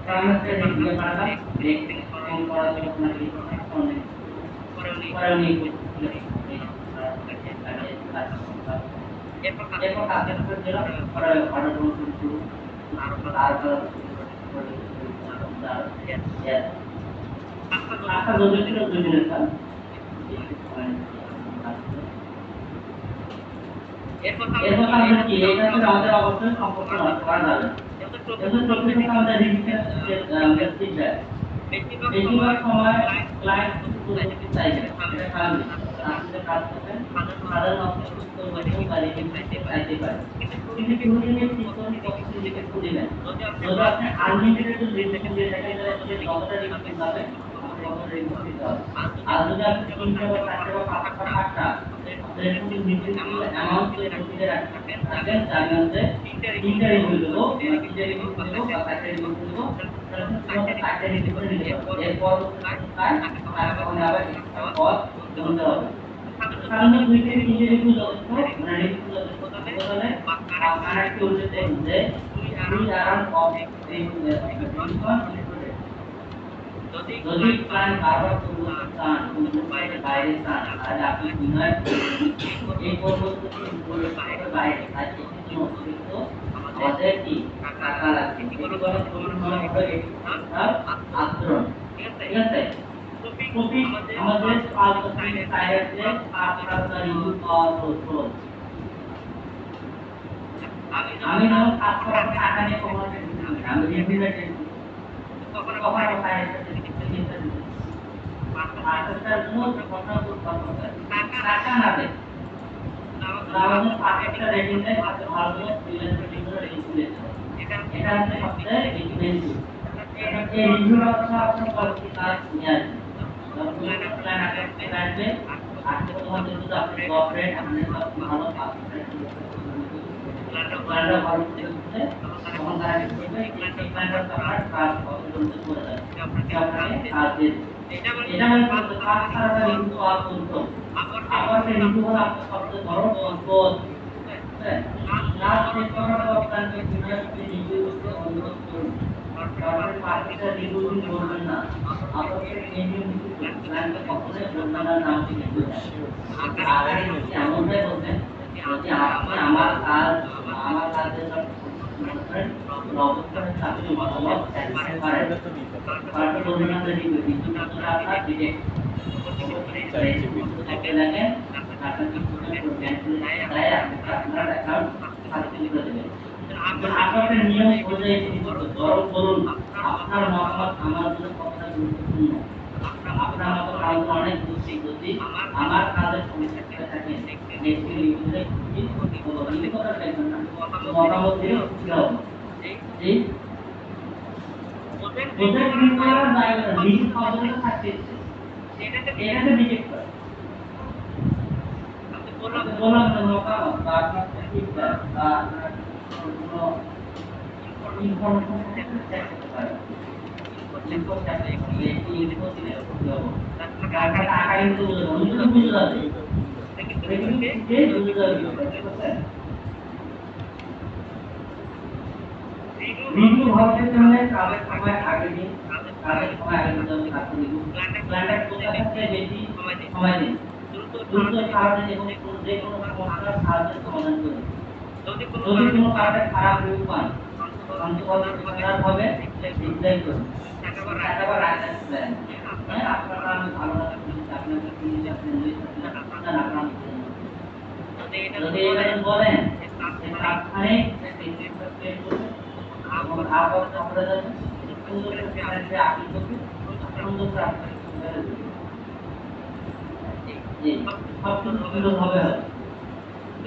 তাহলে রিভিউ করা দেখতে কম করার জন্য আপনার পরে এরপর কাজ করে দিলাম পরে অর্ডার করতে শুরু তারপর আচ্ছা যদি ছিল 2 মিনিট স্যার এরপর আমরা কি এটা তো আমাদের অবশ্যই সম্পর্ক নষ্ট করা যাবে যেহেতু প্রত্যেকটা আমাদের রিভিশন ফিডব্যাক বেশিরভাগ সময় ক্লায়েন্ট কিছু চাইবে এটা কারণ আসলে কাজ করবেন সাধারণত সুস্থ হতে পারে চাইতে পারে কিন্তু প্রয়োজনীয় সিস্টেম কতটি লিখে দিবেন যদি আপনি আনলিমিটেড রিভিশন দিয়ে থাকেন তাহলে যতটা রিভিশন যাবে আর যদি আপনি 3টা বা 4টা বা 5টা এরকম নির্দিষ্ট অ্যামাউন্ট করে রাখবেন তার মধ্যে 3টা রিভিউ দেবো 3টা রিভিউ দেবো বা 4টা রিভিউ দেবো তাহলে 4টা রিভিউ করে নিতে হবে এরপর তখন আবার পথ জমতে হবে কারণ 2 থেকে 3টা রিভিউ যথেষ্ট মানে রিভিউ যথেষ্ট তাহলে আপনারা কি বলতে যে দুই আরাউন্ড অফ রিভিউ যদি প্ল্যান বারবার করতে চান কিন্তু বাইরে চান তাহলে আপনি বিনয় এই পরবর্তী বাইরে আছে কিছু অতিরিক্ত আমাদের কি টাকা লাগছে কি করে আচরণ ঠিক আছে কপি আমাদের 5% টাইপে 5% রিভিউ পাওয়ার কন্ট্রোল আমি নাও টাকা নিয়ে কমাতে আমি রিভিউ কখনো টাইপে আটটার জন্য ঘটনা করতে টাকা না দেয় আমাদের পাকেটটা রেটিং দেয় পাঁচটা ভালো ফ্রিল্যান্স রেটিং করে রেটিং দিয়েছে এটা হচ্ছে সবচেয়ে বেশি এই রিভিউটা হচ্ছে আপনার কোয়ালিটি কাজ নিয়ে আসবে প্ল্যান আসবে আজকে তোমাদের যদি আপনি কর্পোরেট আমাদের ভালো প্ল্যানটা ভালো করতে তখন তারা কি করবে এই প্ল্যানটা আপনার কাজ অবলম্বন করে দেয় আপনাকে কাজ দিয়ে এটা মানে কাজ ছাড়া রিভিউ আর করতে আবার সেই রিভিউ হলো আপনার সবচেয়ে বড় কন্ট্রোল হ্যাঁ লাস্ট চেক করার পর আপনাকে ইউনিভার্সিটি রিভিউ করতে অনুরোধ করুন তারপরে পার্টিটা রিভিউ করবেন না আপনাকে রিভিউ প্ল্যানটা কখনোই বলবেন না নাম থেকে আর এমনটাই বলবেন যদি আপনি আমার কাজের অবস্থানে চাকরি মতামত স্যাটিসফাই করেন তারপরে বলবেন না রিভিউ কিন্তু আপনার ডিটেক্ট দেখেন আপনার কি আপনার অ্যাকাউন্ট সাবস্ক্রাইব করে দেবেন আপনাদের নিয়ম অনুযায়ী ধরুন আপনার মতামত আমার জন্য কতটা গুরুত্বপূর্ণ আপনার মতো কাজ অনেক বুঝছি যদি আমার কাজের সমস্যা থেকে থাকে নেক্সট রিভিউতে কি কথা দেখবেন না মতামত দিয়ে কি হবে জি ওদের কিন্তু রিভিউ কতটা থাকছে এটাতে ডিটেক্ট করে বললাম না মতামত বা আপনার ফিডব্যাক বা আপনার কোনো ইনফরমেশন চেক করতে পারেন ইনফো চাইলে এই ইনফো দিলে দেবো টাকা কিন্তু বুঝতে যাবে দেখুন যে বুঝতে যাবে রিভিউ হচ্ছে মানে কাজের সময় আগে দিন কাজের সময় আগে দিন আমি কাজ করি প্ল্যানটা কোথা থেকে বেশি সময় দিন দ্রুত সাহায্য এবং যে কোনো সমস্যার সাহায্যের সমাধান করুন যদি কোনো কাজে খারাপ রিভিউ পান অন্তত হবে রিপ্লাই করুন একবার রাখতে প্ল্যান মানে আপনার আমি ভালো লাগা আপনাকে কি আপনি আপনার আপনার যদি এটা বলেন যে কাজখানে এবং আবার আমরা জানি সুন্দর করে আপনি করতে সুন্দর করে আপনি জি সব সুন্দর হবে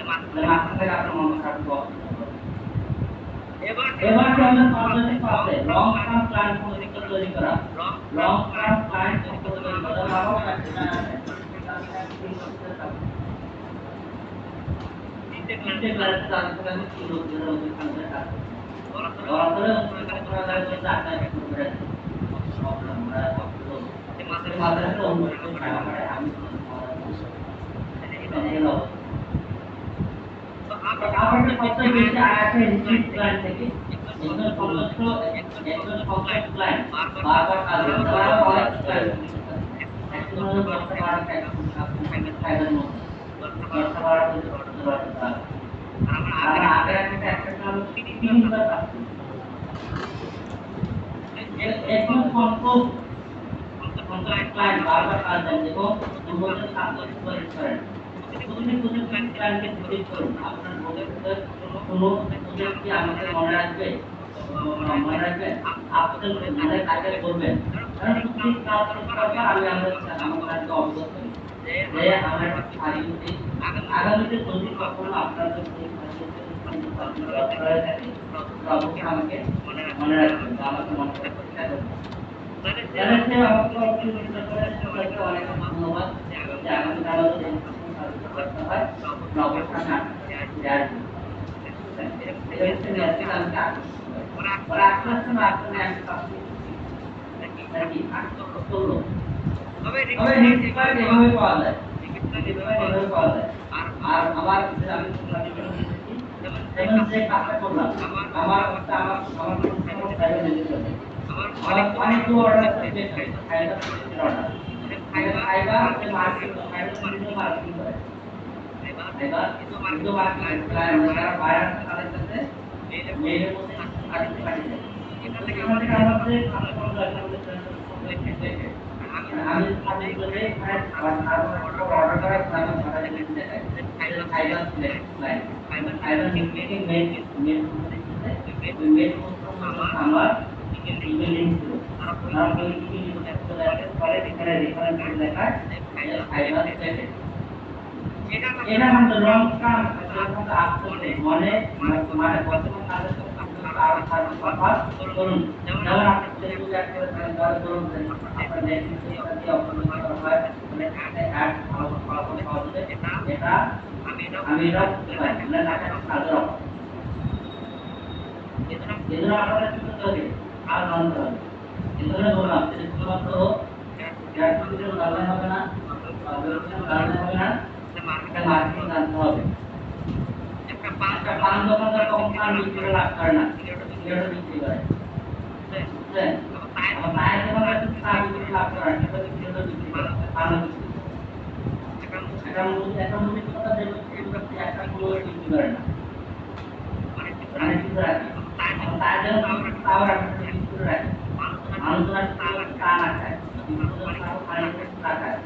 মাঝখানে আপনার মন খারাপ হবে এবার আমরা পদ্ধতি পাবে লং টার্ম প্ল্যান তৈরি করা লং টার্ম প্ল্যান তৈরি করা ভালো তিনটে ক্লাস তারপরে আমি কি করতে হবে কাজটা তারপরে আপনারা যেটা আপনারা করে সব আমরা মাঝে তো আমি আপনাদের সবচেয়ে বেশি আছে রিসিভ প্ল্যান থেকে একজন সদস্য একজন কমপ্লিট প্ল্যান বারবার কাজ করা অনেক প্ল্যান একজন করতে পারে আপনি ফাইবার মধ্যে করতে পারে আমরা আগে একটা কাজ তিনবার আছে একজন কমপ্লিট প্ল্যান বারবার কাজ দেন এবং দুজনের সাথে করেন প্রতিদিন প্ল্যানকে তৈরি করুন আপনার ভবিষ্যতের কোনো কি আমাদের মনে রাখবে আপনাদের মনে কাজে করবেন কারণ প্রতি কাজ করতে আমি আমাদেরকে অবগত করি যে আমরা আগামীতে যদি কখনো আপনাদের অবশ্যই আমাকে মনে রাখবেন আমাকে মনে রাখতে অনেক ধন্যবাদ যে আগামীতে আমাদের আর আমার যে কাজটা করলাম আমার অনেক অর্ডার মার্কেটিং করে এবার কিন্তু মার্কেটিং বাইরে তাদের সাথে মেইলের মধ্যে কাটিতে পাঠিয়ে দেয় এখান থেকে আমাদের আমি আমি বলে অর্ডার করার প্ল্যান করা যেতে চাই fibre select line fibre meeting mail আমার ইমেল লিংক ছিল আর ওই ইমেল পরে এখানে রেফারেন্স লেখা ফাইবার সিলেক্ট এটা আমাদের লং টার্ম যখন আসছে মনে মানে বর্তমান কাজের সাথে আরো কথা করুন যেমন আপনি যদি চেক করে থাকেন তাহলে ধরুন আপনার নেটওয়ার্ক দিয়ে অপশন করা হয় মানে অ্যাড ভালো পাওয়া যাবে এটা আমি এটা মানে টাকা কাজের এজন্য আপনারা কি করতে হবে আর বন্ধ হবে এজন্য বললাম যে শুধুমাত্র গ্যাস লাগানো হবে না লাগানো হবে না মার্কেটিং জানতে হবে একটা পান দোকানদার কখন বিক্রি করে লাভ করে না কিলোটা বিক্রি করে বুঝলেন আমার মায়ের দোকানে চা বিক্রি লাভ করে না কিলোটা বিক্রি করে পান একটা মুদি কথা দেখবেন একটা কিলো বিক্রি করে না মানে কিছু রাখি তার জন্য পাওয়ার একটা বিক্রি করে রাখি মানুষরা চা না খায় চা খায়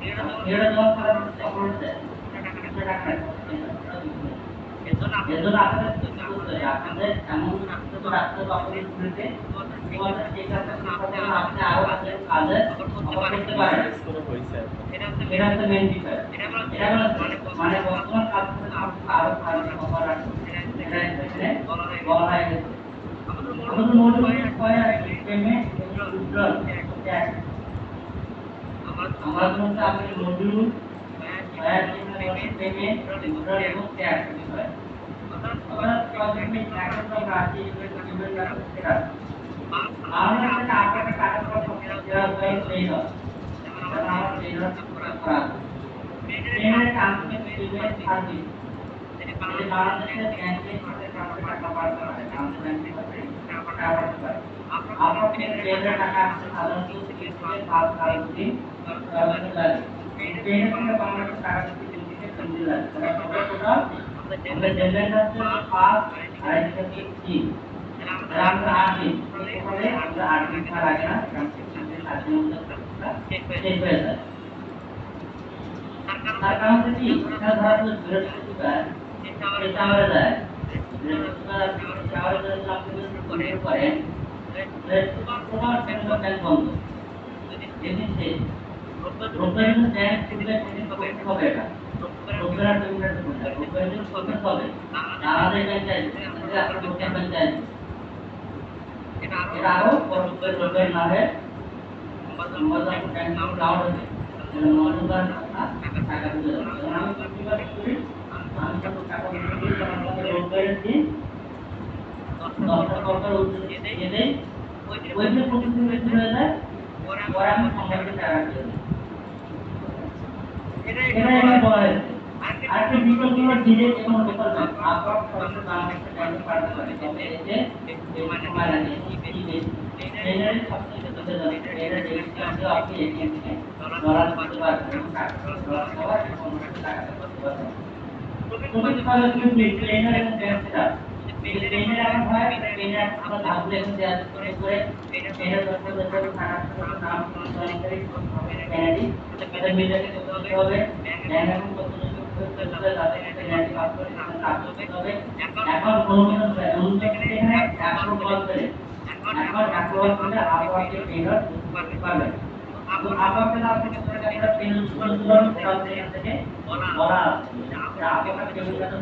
এটা যখন খারাপ তখন এজন্য আপনাদের এমন রাখতে হবে শুরুতে তোমাদের যে কাজটা আপনি আরো কাজে করতে পারেন এটা হচ্ছে মেইন বিষয় এটা মানে বর্তমান কাজ আরো খবর রাখতে এটা এখানে বলা হয় আমাদের মূল হয় পেমেন্ট উইথড্রল আমার মধ্যে আপনি মডিউল পেমেন্ট উইথড্রল এবং ট্যাক্স বিষয় অর্থাৎ প্রজেক্ট টাকা রাখি পেমেন্ট সেটা আমরা আপনাকে টাকা দেওয়া হয় সেই হয় আমরা সেই করা পেমেন্ট ট্রান্সফার পেমেন্ট সার্ভিস বাংলাদেশের ব্যাংকে টাকা বাড়তে পারে, আমাদের ব্যাংক থেকে বাড়তে পারে। আপনার ট্রেনের টাকা আসছে সাধারণত 3 থেকে 5 দিন লাগে। ট্রেনের থেকে বাংলাদেশের টাকা 3 থেকে 3 দিন লাগে। টোটাল আমাদের ডেডলাইন হচ্ছে 5 আর এটা হচ্ছে 3। আমরা 8 দিন। তাহলে আমরা 8 দিন লাগে না, সাত দিনের মধ্যে শেষ হয়ে যায়। তার কারণ হচ্ছে কি, এটা ধরা হচ্ছে বৃহস্পতিবার চাওয়ারে যায়, বৃহস্পতিবার চাওয়ারে যায় আপনি করেন তোমার ব্যাংক বন্ধ, যেদিন শেষ রোববার দিন ব্যাংক খুললে সেদিন হবে এটা রোববার আর রোববার দিন সবই হবে। আমাদের ব্যাংক চাইছে, আপনার লোকের ব্যাংক চাইছে, এটা আরো রোববার না হয়ে ব্যাংক ডাউন হবে, মঙ্গলবার টাকা দিতে হবে। আমি কিভাবে করি, আমি যখন টাকা দিই রোববারের দিন 10টা টাকা উঠে দিয়ে দেই, ওই দিন প্রতিদিন বেশি হয়ে যায়, পরে আমি সম্পর্কে টাকা দিয়ে দিই। এটা এখানে বলা হয়েছে। আর একটা বিষয় হলো ডিরেক্ট এবং লোকাল ব্যাংক। আপনার সরকার বাংলাদেশে ব্যাংকে পাঠাতে পারে, তবে এতে সময় লাগে, বেশি ট্রেনের সবচেয়ে বেশি জানেন ট্রেনের রেজিস্ট্রেশন আপনি এটিএম থেকে ডলার দিতে পারবেন এবং টাকা দেওয়ার এবং টাকা করতে পারবেন। প্রথম কাজে কিন্তু ট্রেনের এবং ব্যাংকটা ট্রেনের এখন হয়, ট্রেনের আপনার ধাপগুলো এখন দেওয়া করে ট্রেনের দরকার টাকা নাম সরকারি ক্যানাডি এটা মিটারে করতে হবে, ব্যাংক এখন কত করতে হবে, তাদের ক্যানাডি পাসপোর্ট কাটতে হবে। এখন অনুমোদন এখানে 100 কল করে এখন 100 করলে আপনাকে পেমেন্ট করতে পারবেন। আপনাকে আপনি একটা পেমেন্ট করতে পারবেন থেকে বলা আছে আপনাকে পেমেন্ট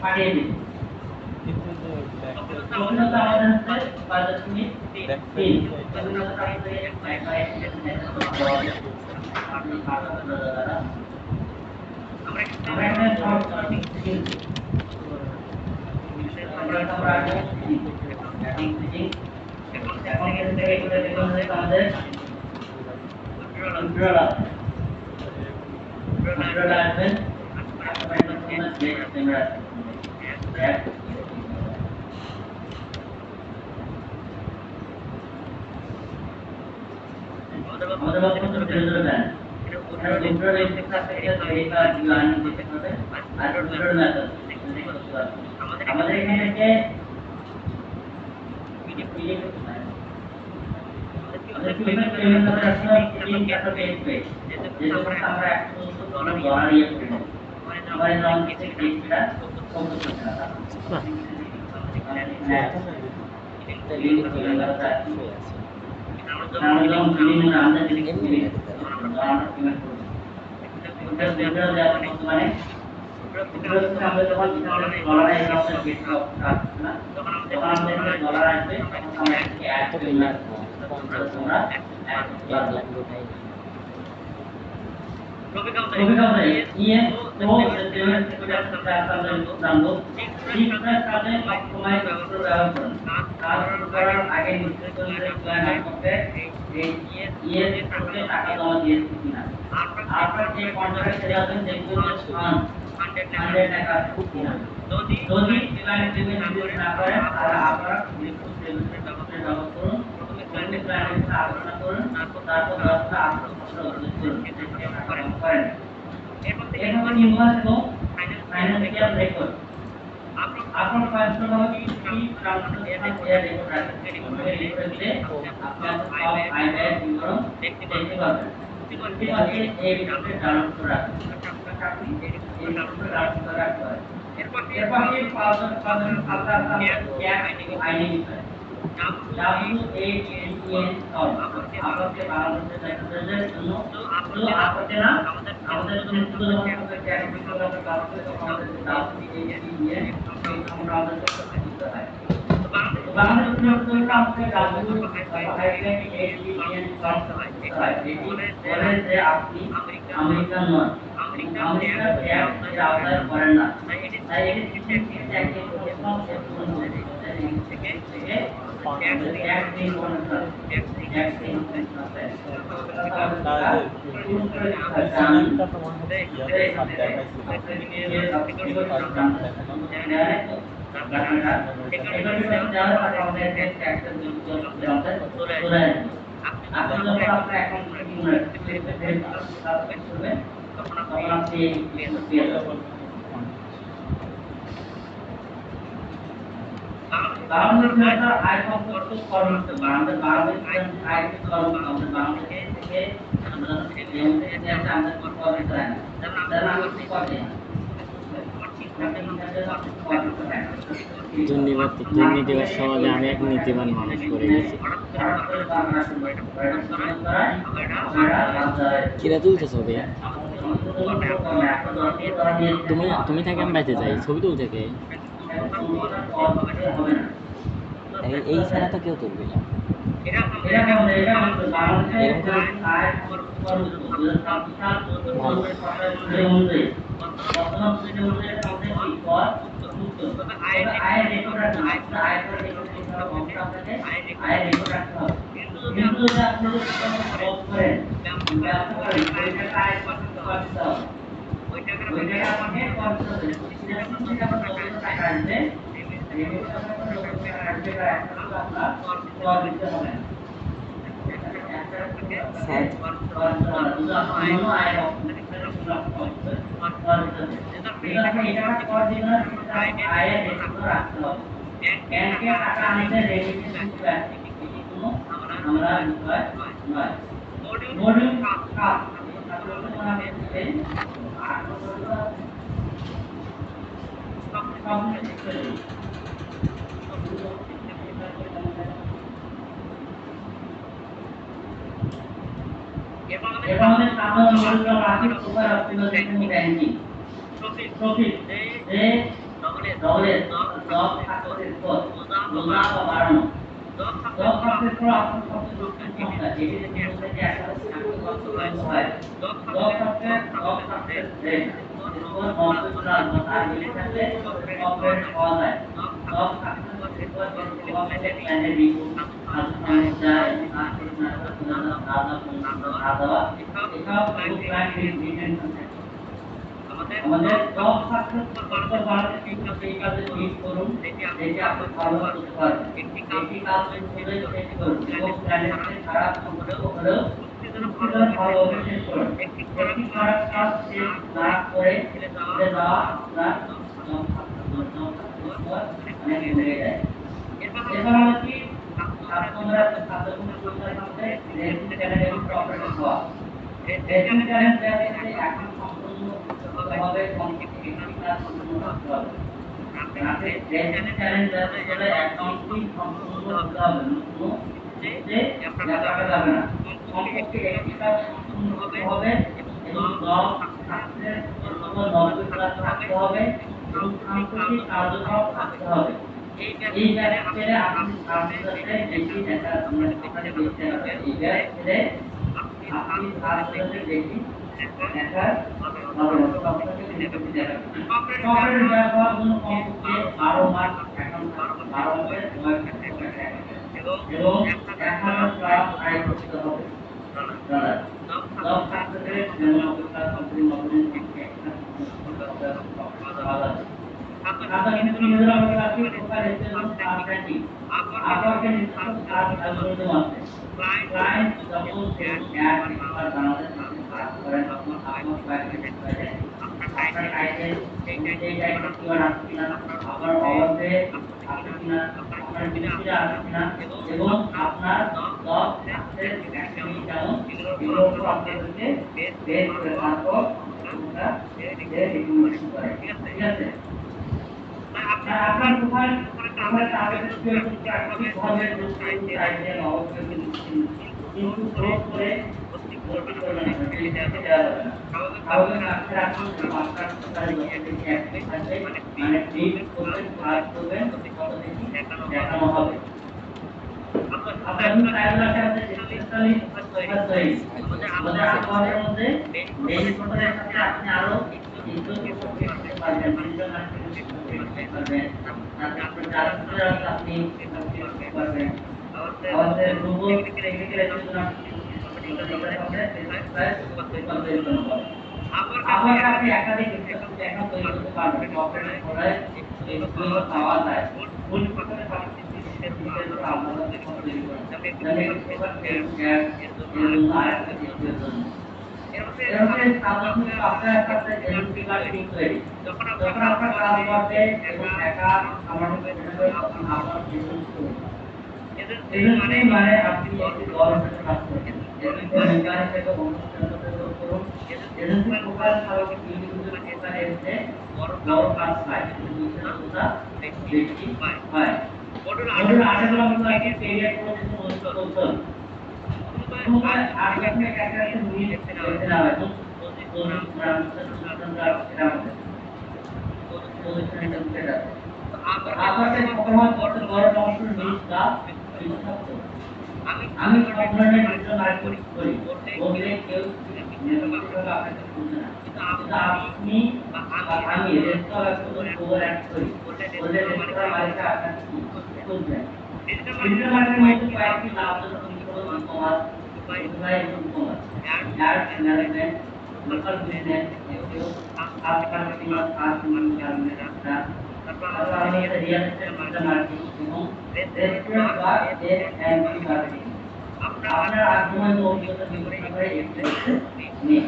পাঠিয়ে দিন। কিন্তু যে আমাদের বক্তব্য ফেরত দেন, এটা উত্তর এসে থাকে এটা এটা লাইন দিতে হবে আর উত্তর মেথড আমাদের এখানে থেকে পিডিএফ আমাদের কি পেমেন্ট আমাদের আসলে পিডিএফ একটা পেজ পেজ যেটা আমরা $100 ইয়ে করি আমাদের নাম কিছু ডিসটা কত টাকা আমরা বিভিন্ন আমাদের মানে আমরা যখন ডলার আসবে তখন আমাদের ডলার আসবে আমরা অ্যাড করি না তোমরা ইয়ে তো পেমেন্ট জানবো ডিফারেন্স কাজে সবসময় ব্যবহার করুন কাজ করার আগে নিশ্চয় প্ল্যান করতে এই ইয়ে করতে টাকা জমা দিয়েছি কিনা আপনার যে কন্ট্রাক্ট সেটা আছে দেখুন ফান্ডেড টাকা কিনা যদি প্ল্যান পেমেন্ট না করে তাহলে আপনারা রিপোর্ট পেমেন্টের ব্যবস্থা করুন প্রথমে প্ল্যানের সাথে আলোচনা করুন তারপর ব্যবস্থা আপনারা করেন এরপর ইনভয়েস তো ফাইনান্সিয়াল রেকর্ড আপনার পার্সোনাল কি ট্রান্সফার এর রেকর্ড রাখতে রেকর্ডে আপনার সব আইডের বিবরণ দেখতে পাবেন কিভাবে এই রিপোর্টে ডাউনলোড করা আপনি এই রিপোর্টে ডাউনলোড করা রাখতে হয় এরপর এই পাসওয়ার্ড আইডি বিষয় WATN আপনাকে বাংলাদেশের রেজিস্ট্রেশনের জন্য আপনাকে না আমাদের শুধু যখন ট্যাগ বিকল্প ব্যবহার করে তখন আমাদের দাও দিয়ে আমরা আমাদের করতে হয় বাংলাদেশ উন্নয়ন কাউন্সিল হাইড্রোজেন বলে যে আপনি আমেরিকান নন, আমেরিকান এর আওতায় করেন না, তাই এটি থেকে চ্যানেলটা তোমার হচ্ছে ইয়াতে সব আপনি যখন আপনার অ্যাকাউন্ট করবেন তখন আপনি পেয়ে যাবেন। বাংলাদেশের আয় সম্পর্ক কর্মসূচি বাংলাদেশ আয় কর্মসূচি বাংলাদেশ থেকে আমরা করতে চাই না, যারা আমরা করতে দুর্নীতিবাদ সমাজে আমি এক নীতিবান মানুষ করে গেছি। কিরা তুলতেছ ভাইয়া? তুমি থাকে আমি বাইতে যাই ছবি তুলতে কে? এই ছাড়া তো কেউ তুলবে না। আমাদের জব সাকসেস করতে পারলে সেই কাজে নিয়োগ করুন, যেটি আপনি ভালো করতে পারবেন। একটি কাজ হিসেবে শেষ করুন এবং প্ল্যানেটে খারাপ সম্পর্ক হলেও ভালোভাবে শেষ করুন। একটি খারাপ কাজ শেষ না করে ফেলে যাওয়া আপনার জব সাকসেস অনেক বেড়ে যায়। এরপর হলো কি ছাত্ররা ছাত্রদের মধ্যে রেজিং চ্যানেল এবং প্রপারেশন হওয়া। রেজিং চ্যানেল দেওয়াতে এখন সম্পূর্ণ হবে কমপ্লিট কাজ সম্পূর্ণ করতে হবে। আপনি রেজিং চ্যানেল দেওয়াতে গেলে অ্যাকাউন্টটি সম্পূর্ণ করতে হবে, যে টাকা যাবে না। কমপ্লিট একটি কাজ সম্পূর্ণ করতে হবে এবং জব সাকসেস 90+ থাকতে হবে এবং সাম্প্রতিক কার্যকলাপ থাকতে হবে। এই ব্যাপারে আপনি সার্ভিসে বেশি দেখা আমরা এখানে বলতে হবে। এই ব্যাপারে আপনি সার্ভিসে বেশি দেখা হবে সবথেকে বেশি দেখা। কর্পোরেট ব্যবহার জন্য কমপক্ষে 12 মাস এখন 12 মাসের সময় থাকতে হবে এবং 1000+ আয় করতে হবে। জব সাকসেসের জন্য আপনার কোম্পানি নতুন একটা आता किती जरा क्लासिक प्रोफाइल एचएम स्टार्टिंग आपके निष्कर्ष काज एल्गोरिथम আছে ক্লায়েন্ট যখন অ্যাড বা বানাতে কাজ করেন তখন আপনার প্যাকেজ পায় আপনার আইডি এই আইডি কিওয়ার্ড আছে কিনা আপনার অবস্থে আছে কিনা আপনার বিনা আছে কিনা এবং আপনার জব সাকসেস অ্যাকশন কেমন এগুলো আপনাদেরকে বেস করে তারপর আপনারা রিকমেন্ডেশন করে। ঠিক আছে, আপনার প্রোফাইল আমরা টার্গেট করতে হবে ভাবে আইডিয়া অবশ্যই কিন্তু গ্রোথ করে ভর্তি করবেন না, বেনিফিট দেওয়া যাবে না। স্বাভাবিক আর্থিক রাখুন, আপনার সরকারি যত বেশি অ্যাক্টিভ থাকবে, মানে ডিপ করবেন, কাজ করবেন, তত বেশি দেখানো হবে। আপনার কিন্তু ট্রায়াঙ্গুলার সাথে স্পেশালি ফোকাস তৈরি। আমাদের আবহাওয়ার মধ্যে বেশ ফোকাসের সাথে আপনি আরো ইনক্লুসিভ করতে পারবেন, ডিজিটাল মার্কেটিং করতে পারবেন। তারপর যারা আপনি করতে পারবেন। আমাদের গ্লোবাল টেকনিক্যাল এডুকেশন আবার আপনি একাধিক অ্যাকাউন্ট তৈরি করতে পারবেন। অপারেটর করে এগুলো পাওয়া যায়। মূল ফোকাসের পাশাপাশি আপনারা তৈরি করেন। যেমন শেয়ার এর আরেকটা জিনিসের জন্য এরপরে সাধারণত আপনার কাছে এজেন্সি কার্ড তৈরি। যখন আপনার কাজ করবে এবং টাকা কামানো হবে তখন আপনার এজেন্সি মানে আপনি একটি দলের সাথে কাজ করছেন। এজেন্সি মেম্বার হিসেবে অনুষ্ঠান করুন। এজেন্সি প্রোফাইল ছাড়াও ইন্ডিভিজুয়াল প্রোফাইল এসে বড় কাজ পায়, কিন্তু বিশেষতা বেশি হয়। মডুল 8 হলো আমরা আগে ক্যারিয়ার প্রসেস মনিটর করতে হবে। তোমার আর আপনি একটা নিয়ে দেখতে না হয় তো প্রজেক্ট নাম সেটা আমাদের প্রজেক্ট এটা আপনাদের প্রথম বড় অংশ নিউজটা আমি সব ধরনের ডিজিটাল মার্কেটিং করি বললে কেউ নির্দিষ্টভাবে আপনাকে বুঝে না, কিন্তু আপনি বা আমি রেস্তোরাঁ ওভার অ্যাড করি বললে রেস্তোরাঁ মালিক আপনাকে বুঝবেন। ডিজিটাল মার্কেটিং মধ্যে কয়েকটি লাভজনক দিক হলো ই-কমার্স, উপায় এবং e-commerce, ad management, local business, আপনার কিংবা কাজ কারণেরা তারপর আমি এটা রিয়েল এস্টেট মার্কেটিং এবং রেস্টুরেন্ট বা এফ&বি মার্কেটিং। আপনার আগ্রহ ও অভিজ্ঞতা বিবেচনা করে নিন।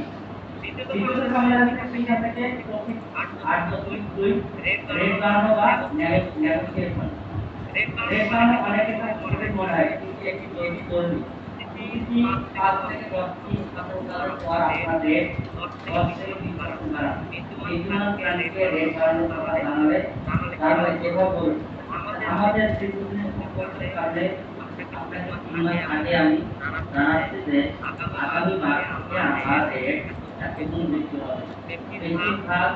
দ্বিতীয়ত সম্মেলনের সেখান থেকে টপিক 8.2 রেট বাড়ানো বা নেগোসিয়েশন। রেট বাড়ানো অনেকের কাছে কঠিন মনে হয়, কিন্তু এটি জরুরি। সিসি 5 থেকে 10টি স্থাপন করার পর আপনার রেট 10 থেকে 20% বাড়ান। বিদ্যমান ক্লায়েন্টকে রেট বাড়ানোর কথা জানালে যেভাবে বলুন। আমাদের দীর্ঘদিনের সম্পর্কের কারণে আপনাকে 3 মাস আগে আমি জানাচ্ছি যে আগামী মাস থেকে আমার রেট 1 গুণ বৃদ্ধি হবে। বেশিরভাগ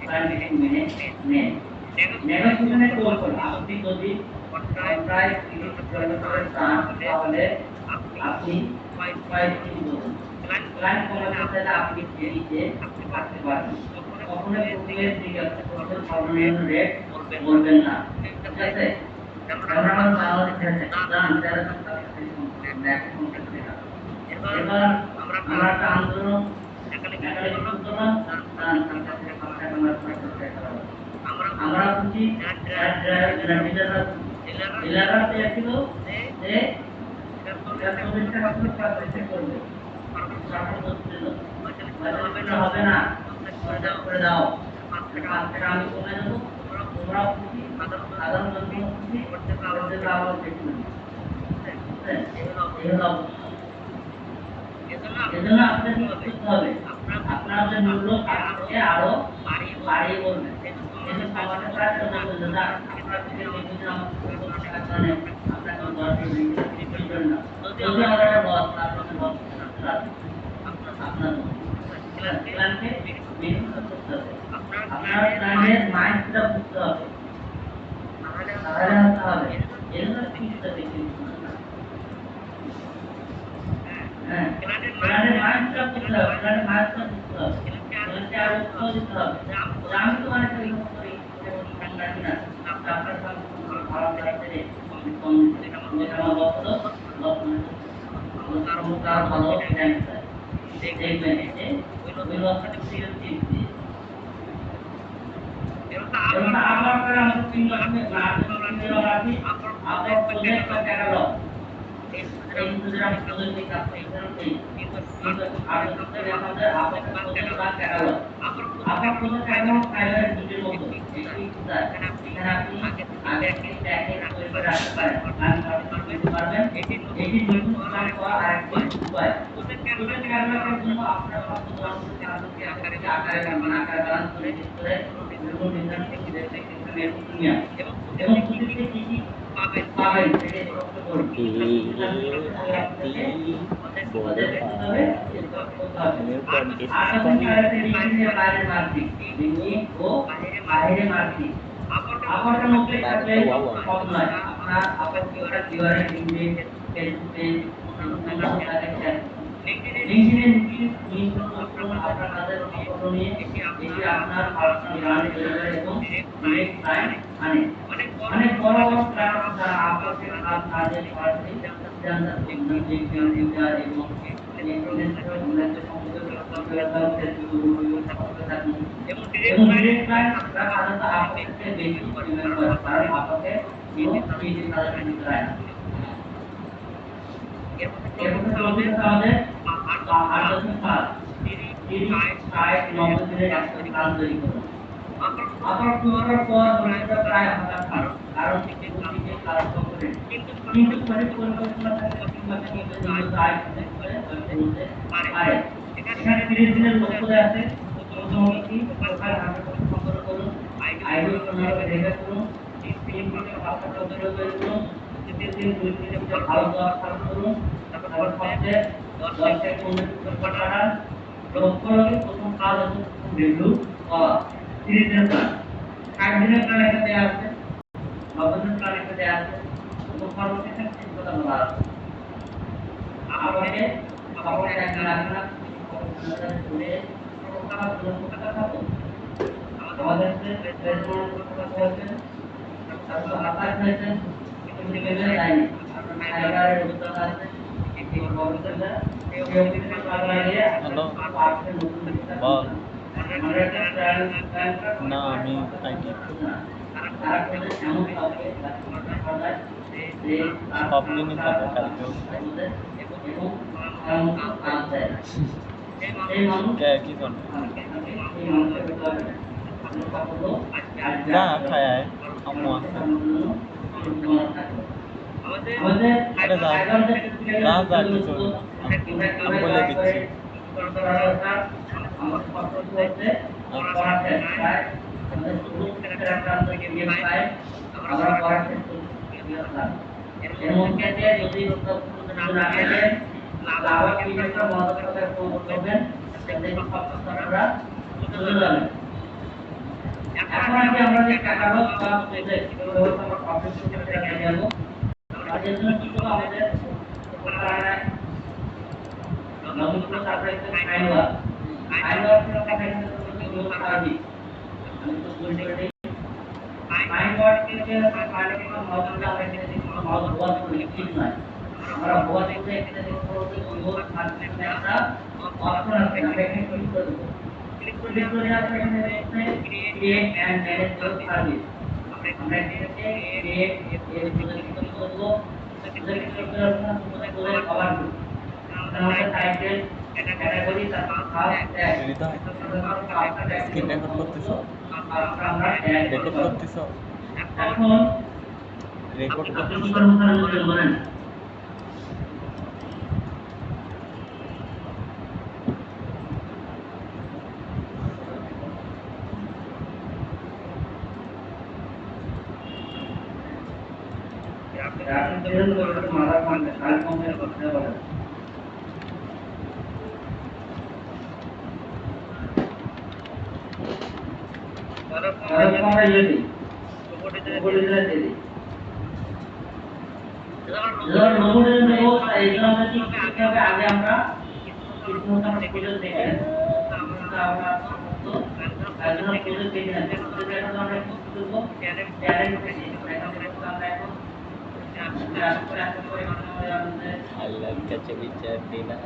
ক্লায়েন্ট মেনে নেন। নেগোসিয়েশনের কৌশল, আপনি যদি প্রায় 30% করে চান তাহলে আপনি 5 বলুন। ক্লায়েন্ট কমাতে চাইলে আপনি দেরিতে থাকতে পারেন। কখনোই প্রথমের দিকে আপনি সর্বনিম্ন রেট বলবেন না, ঠিক আছে? যেমন আমরা বাংলাদেশে জান যারা এবার আমরা একটা আন্দোলন আমরা খুঁজি ডিলাররা চেয়েছিল যে হবে না, করে দাও, আমি কমে দেবো, তোমরা খুশি, সাধারণ জনগণ খুশি, এজন্য আপনাদের করতে হবে আপনাদের মূল্য আরো বাড়িয়ে বলবেন। কিন্তু সমাজের প্রায় বলবেন না আপনারা না যদি আমাদের একটা লস আপনাকে করতে হবে। আপনার ক্লায়েন্টের মাইন্ডটা বুঝতে হবে, তাহলে হতে হবে এজন্য ফিক্সটা বেশি ক্লায়েন্টের মাইন্ডটা বুঝতে হবে, ক্লায়েন্টের মাইন্ডটা বুঝতে হবে, ক্লায়েন্টকে আরো উৎসাহ দিতে হবে। আমি তো অনেক কিছু করি না আপনার ভালো লাগছে রে কম যেটা আমার তার ভালো ক্যান্সার দেখবেন যে ওই লক্ষ্যটা ফিরে দিচ্ছি। এবার আবার করে আমাদের 3 লক্ষ রাখি আপনার প্রজেক্ট বা ক্যাটালগ এই দুটো আমি প্রজেক্ট কাজ করি কিন্তু আগে আমাদের আপনার প্রজেক্ট বা ক্যাটালগ আপনার প্রজেক্ট ক্যাটালগ ফাইলের দুটোর মধ্যে এখানে আপনি আগে থেকে ট্যাগ করে রাখতে পারেন পারবেন এটি নতুন কাজ করা আরেকটি উপায়। প্রজেক্ট ক্যাটালগের জন্য আপনার সবগুলো আকারে ব্যালেন্স করে এবং প্রতিটি কি পাবেন সেটা স্পষ্ট করুন। আমাদের করতে হবে করতে হবে New আর condition. কাছে লিখে বাইরে মার্কিং লিখি ও বাইরে মার্কিং আপনার নোটে থাকলে সব নয় আপনার আপনার কিওয়ার্ড লিখে ফেসবুকে অন্যান্য জায়গায় লিঙ্কডইনে লিংক আপনার কাজের ফটো নিয়ে এটি আপনার পার্সোনাল ব্র্যান্ড এবং ডিরেক্ট ক্লায়েন্ট আনে অনেক বড় বড় ক্লায়েন্ট যারা আপনাকে কাজের পার্সে জানতে ইউজার এবং এবং ডিরেক্ট ক্লায়েন্ট সাধারণত আপনাকে বেশি পরিমাণ করে কারণ আপনাকে এই কাজের নিতে হয় না এরপর আমাদের 8.5 30 90 দিনের কাজ তৈরি করুন আপনার পুরো পর প্রায় হাজার কারণ থেকে কাজ করে কিন্তু পরিকল্পনা থাকে কিংবা পারে এখানে 30 দিনের লক্ষ্য আছে প্রথমত কি প্রোফাইল সংগ্রহ করুন আইডি রেখে করুন 3 মাসে 5 তৈরি করুন 3 দিন 2 দিনে ভালো দরকার করুন তারপর সবচেয়ে 10 থেকে 15 পাঠান লক্ষ্য লাগে প্রথম কাজ হচ্ছে রিভিউ করা 30 দিনের প্ল্যান 60 দিনের প্ল্যান এখানে আছে 90 দিনের প্ল্যান এখানে আছে প্রথম কর্মক্ষেত্রে চিন্তা বলা আছে আমাকে খবর একটা রাখনা করে কথা থাকো আমাদের ফেসবুক কথা বলছেন তারপর আকাশ হয়েছে কিন্তু মেলে যায়নি আপনার টাইগারের উত্তর আছে একটি বলতে কেউ কিছু কাজ লাগিয়ে পার্সেল নতুন দিতে না আমি আইটি সব দিনই থাকে কালকেও কি করবে না খায় আম্মু আছে আরে যা যা যা কিছু আমি বলে দিচ্ছি এখন আগে আমরা যে ক্যাটালগ বা তাদের জন্য কি করবো আমাদের নতুন সাবজেক্ট আইওয়ার সার্ভিস আমি তো বলতে আইওয়ার কে ফাইলে কোনো মডেল না এখানে দেখুন মডেল ওয়ার্ড করে ঠিক নয় আমরা ওয়ার্ড করে এখানে দেখতে পাবো যে ওয়ার্ড সার্ভিস আমরা অপশন আছে আমরা এখানে ক্লিক করব ক্লিক করে আমরা এখানে দেখতে create and manage your service আমরা এখানে ক্রিয়েট এর ভিতরে ক্লিক করব ক্লিক করে আমরা পুরো কভার করব আমাদের টাইটেল ক্যাটাগরি তারপর ফার্স্ট ট্যাগ স্ক্রিন রেকর্ড করতেছ আমরা রেকর্ড করতেছ এখন রেকর্ড আপনি করতেছ কি করবেন বলেন আপনি যেন মাথা কামড়ে কাল কামড়ে কথা বলেন আমরা ইয়েদি উপরে দিলে যখন নমুনা নেব এই জন্য আমরা কি করতে হবে আগে আমরা কিছু মতো আমরা প্রজেক্ট দেখে আমরা তো একজন প্রজেক্ট দেখে না এখন আমরা কি করব ট্যালেন্ট থেকে আমরা এখন আল্লাহ কাছে বিচার দিনা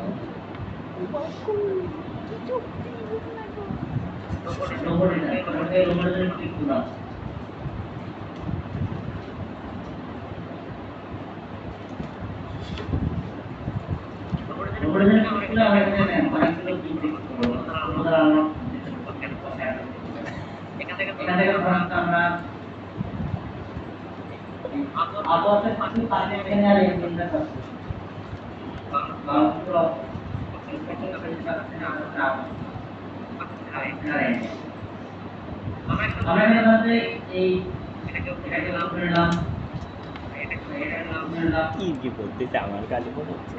কি কি বলতেছে আমার কাছে মনে হচ্ছে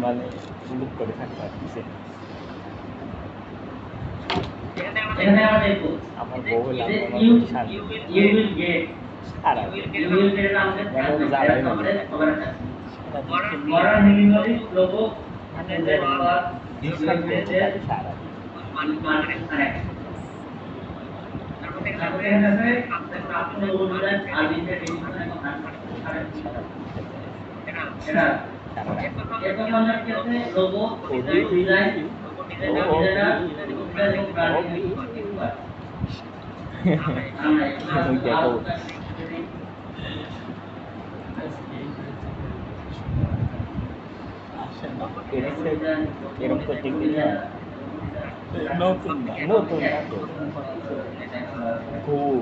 মানে বুক করে থাকতে পারতেছে এখানে আমাদের কোড আমার বউ হলে you আমার শান্তি you will get Sara you will get আমাদের মানে জ্বালাই না আমাদের খবর আছে সারা মরার মিনিমালি লোগো মানে আমাদের পর বিশ্বাস করবো তাহলে সারা মার্কেট কানেক্ট তারপরে এখানে আছে আপনার অনুদান আরবিতে রেজিস্ট্রেশন এবং এটা এরপর আমরা কি আছে লোগো ডিজাইন এরকম করতে গেলে নতুন না নতুন না তো ঘুম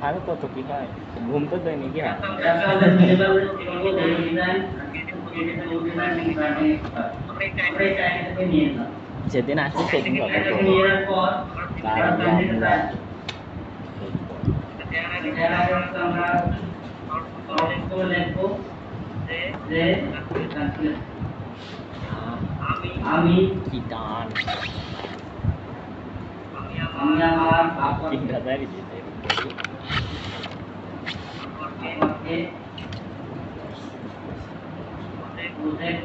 আমি কত কি হয় ঘুম তো দেয় নাকি হ্যাঁ যেদিন আসবে সেদিন কথা আমি কি টান আমি আমার 3000 দিতে আমাকে প্রজেক্ট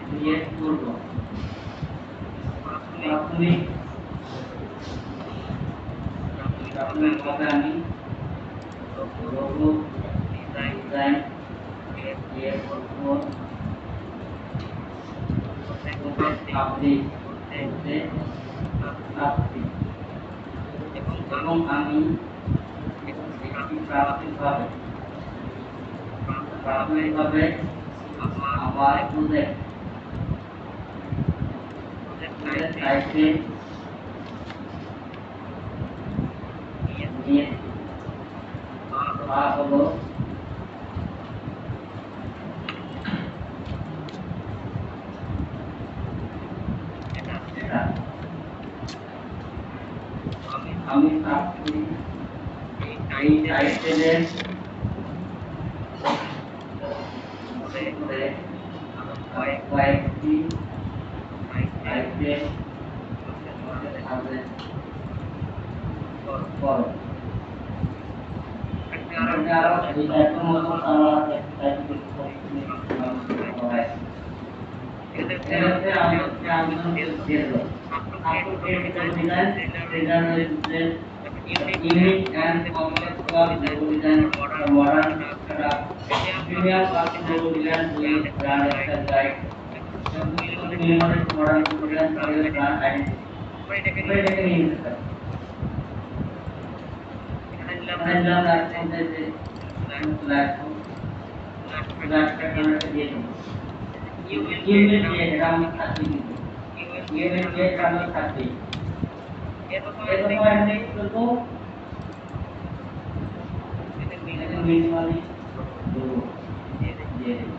ক্রিয়েট করব প্রাথমিকভাবে আমি লোগো ডিজাইন ক্রিয়েট করব আপনি এবং আমি একটি প্রাথমিকভাবে আমার প্রজেক্ট সাইটে নিয়ে হলো আমি আপনি এই টাইটেলের কয়েকটি টাইটেল করো আরো এই টাইটেল মতো আমরা টাইটেল এটাতে আমি দিয়ে দেব আপনি unique and complex work logo design modern premium work logo design with brand style guide minimalist modern logo design with brand identity এটাকে নিয়ে নিতে পারি এখানে দিলাম লাস্ট যে লাস্ট কানেক্ট দিয়ে দেব you will get আমি থাকি you will get আমি থাকি এরপর আমি করব এটা মিনিমালি দেব দিয়ে দেব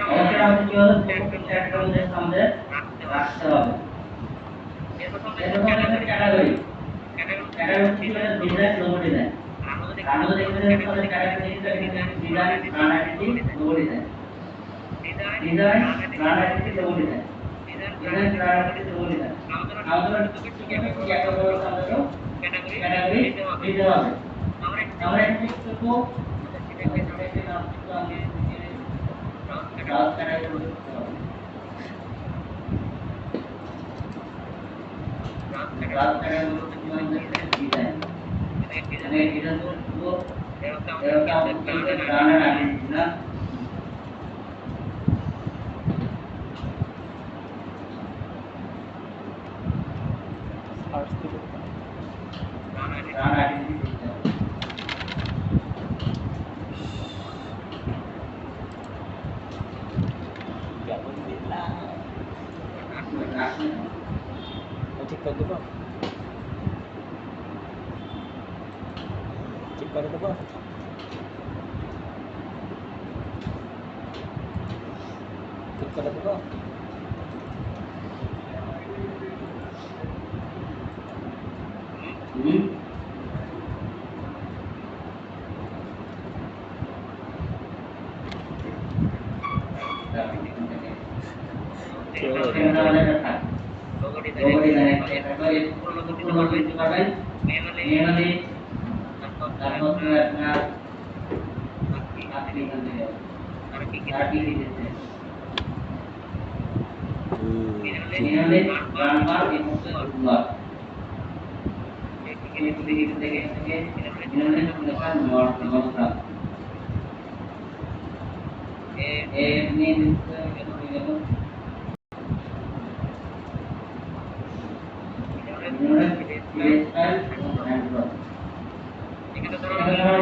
অবশ্যই আমাদের কি হলো একটা আমাদের সামনে রাখতে হবে এরপর আমাদের ক্যাটাগরি কি হলো ডিজাইন লোগো ডিজাইন আমাদের এখানে আমাদের category design brand identity logo design design brand identity logo design design brand identity logo design আমাদের কি একটা বড় আমাদের ক্যাটাগরি দিতে হবে আমরা এখানে কি করব এটাকে নাম দিব আমি ক্লাস ক্যাটাগরি ক্লাস ক্যাটাগরি কি আমাদের ডিজাইন এখানে ডিজাইন করব এরকম আমাদের ব্র্যান্ড আইডেন্টি না ঠিক করে দেবো ঠিক করে দেবো ঠিক করে দেবো সেখানে আমাদের থাকে লোগোটি লোগোটি ধরে একবার পুরো পুরো দিতে পারবেন মেনুয়ালি তারপর তারপর আপনার আপনি এখান থেকে আর কি আর কি দিতে মেনুয়ালি মেনুয়ালি রান বার এবং বার এই থেকে মেনুয়ালি লেখা নমস্কার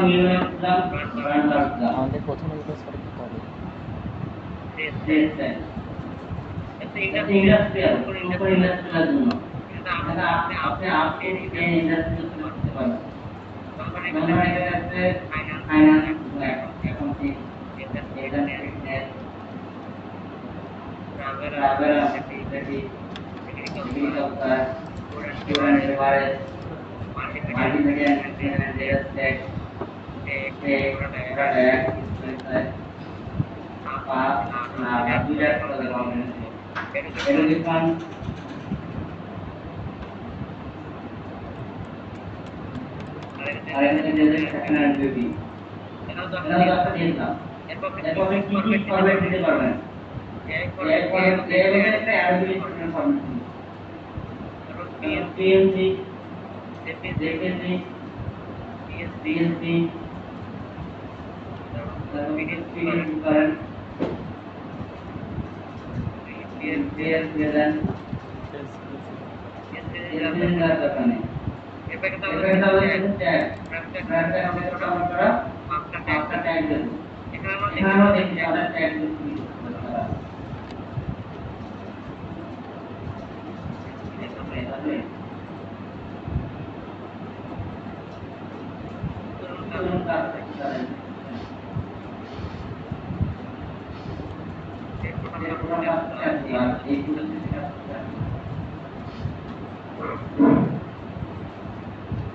নিয়ে আমাদের প্রথমে ইউজ করে কি হবে? ইন্ডাস্ট্রিয়াল জন্য আপনি ইন্ডাস্ট্রি করতে পারবেন finance accounting agriculture student average multimedia and text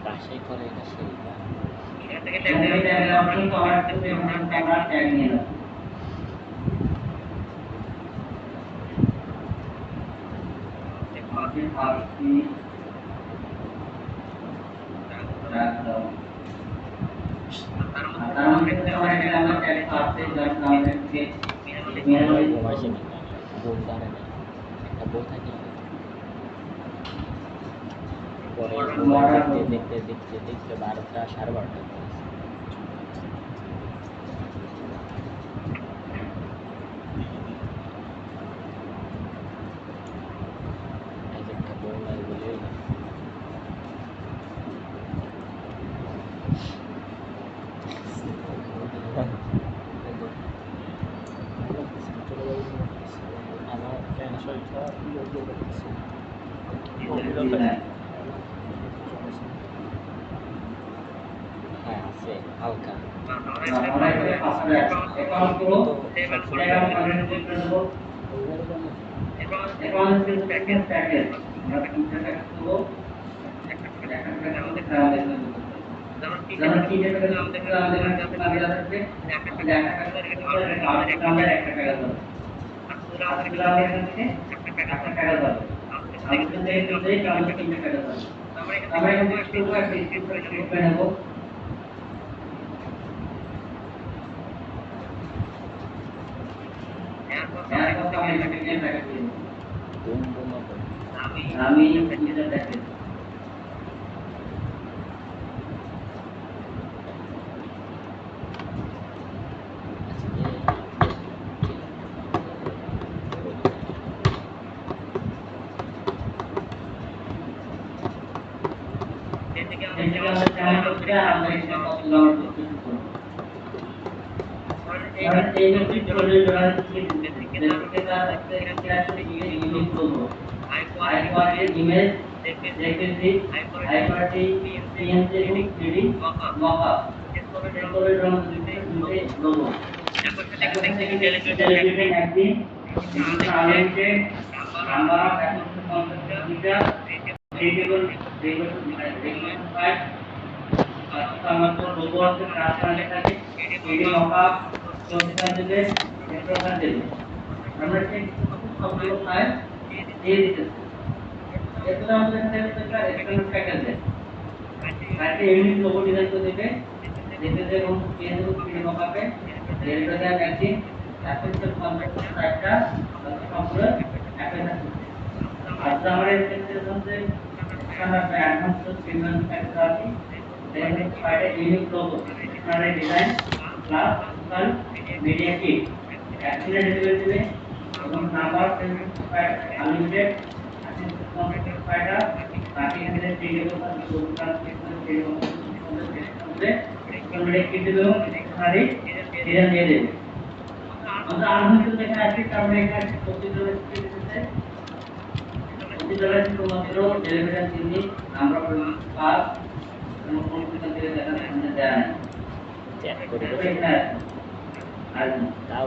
Rajshahi করে এটা সেই না। ঘুমাইছে না, বউ দাঁড়ে না, একটা বউ থাকে পরে দেখতে দেখতে দেখতে দেখতে 12টা 12:30 একটা বউ নাই বলে আমার ফ্যান শরীরটা হ্যাঁ আছে হালকা বুম বুম করে আমি নিজে দেখে আমরা সেই সবগুলো ফাইল দিয়ে দিতেছি। এরপরে আমাদের এখানে একটা এক্সটার্নাল প্যাকেজ আছে ইউনিট লোগো ডিজাইন করে দিবে যেতে যে এবং পেজ এবং পিডি মকআপে রেলওয়ে দ্বারা ম্যাচিং অ্যাপ্লিকেশন কনসেপ্ট সাইটটা সবগুলো অ্যাপ্লাই আচ্ছা আমরা এখানে হচ্ছে স্ট্যান্ডার্ড অ্যাডভান্স প্রিমিয়াম ফ্যাক্টর আছে দেন ফাইলে unit logo standard design class total media kit accident delivery দিবে এবং number payment file unlimited assistant concept ফাইলটা বাকি এখানে টেবিল বা গ্রুপ ট্রান্সলেশন টেবিল মধ্যে মিডিয়া কিট দিবে এবং স্ট্যান্ডার্ড ডিজাইন দিয়ে দেবে আমরা আনলিমিটেড দেখে আসি তারপরে এখানে প্রসিডিউর দিতেছে প্রসিডিউর শুধুমাত্র ডেলিভারি জিনিস নাম্বার পাস এবং কনফিগারেশন দিয়ে দেখা সামনে দেয়া নেই চেক করে এখানে আর দাও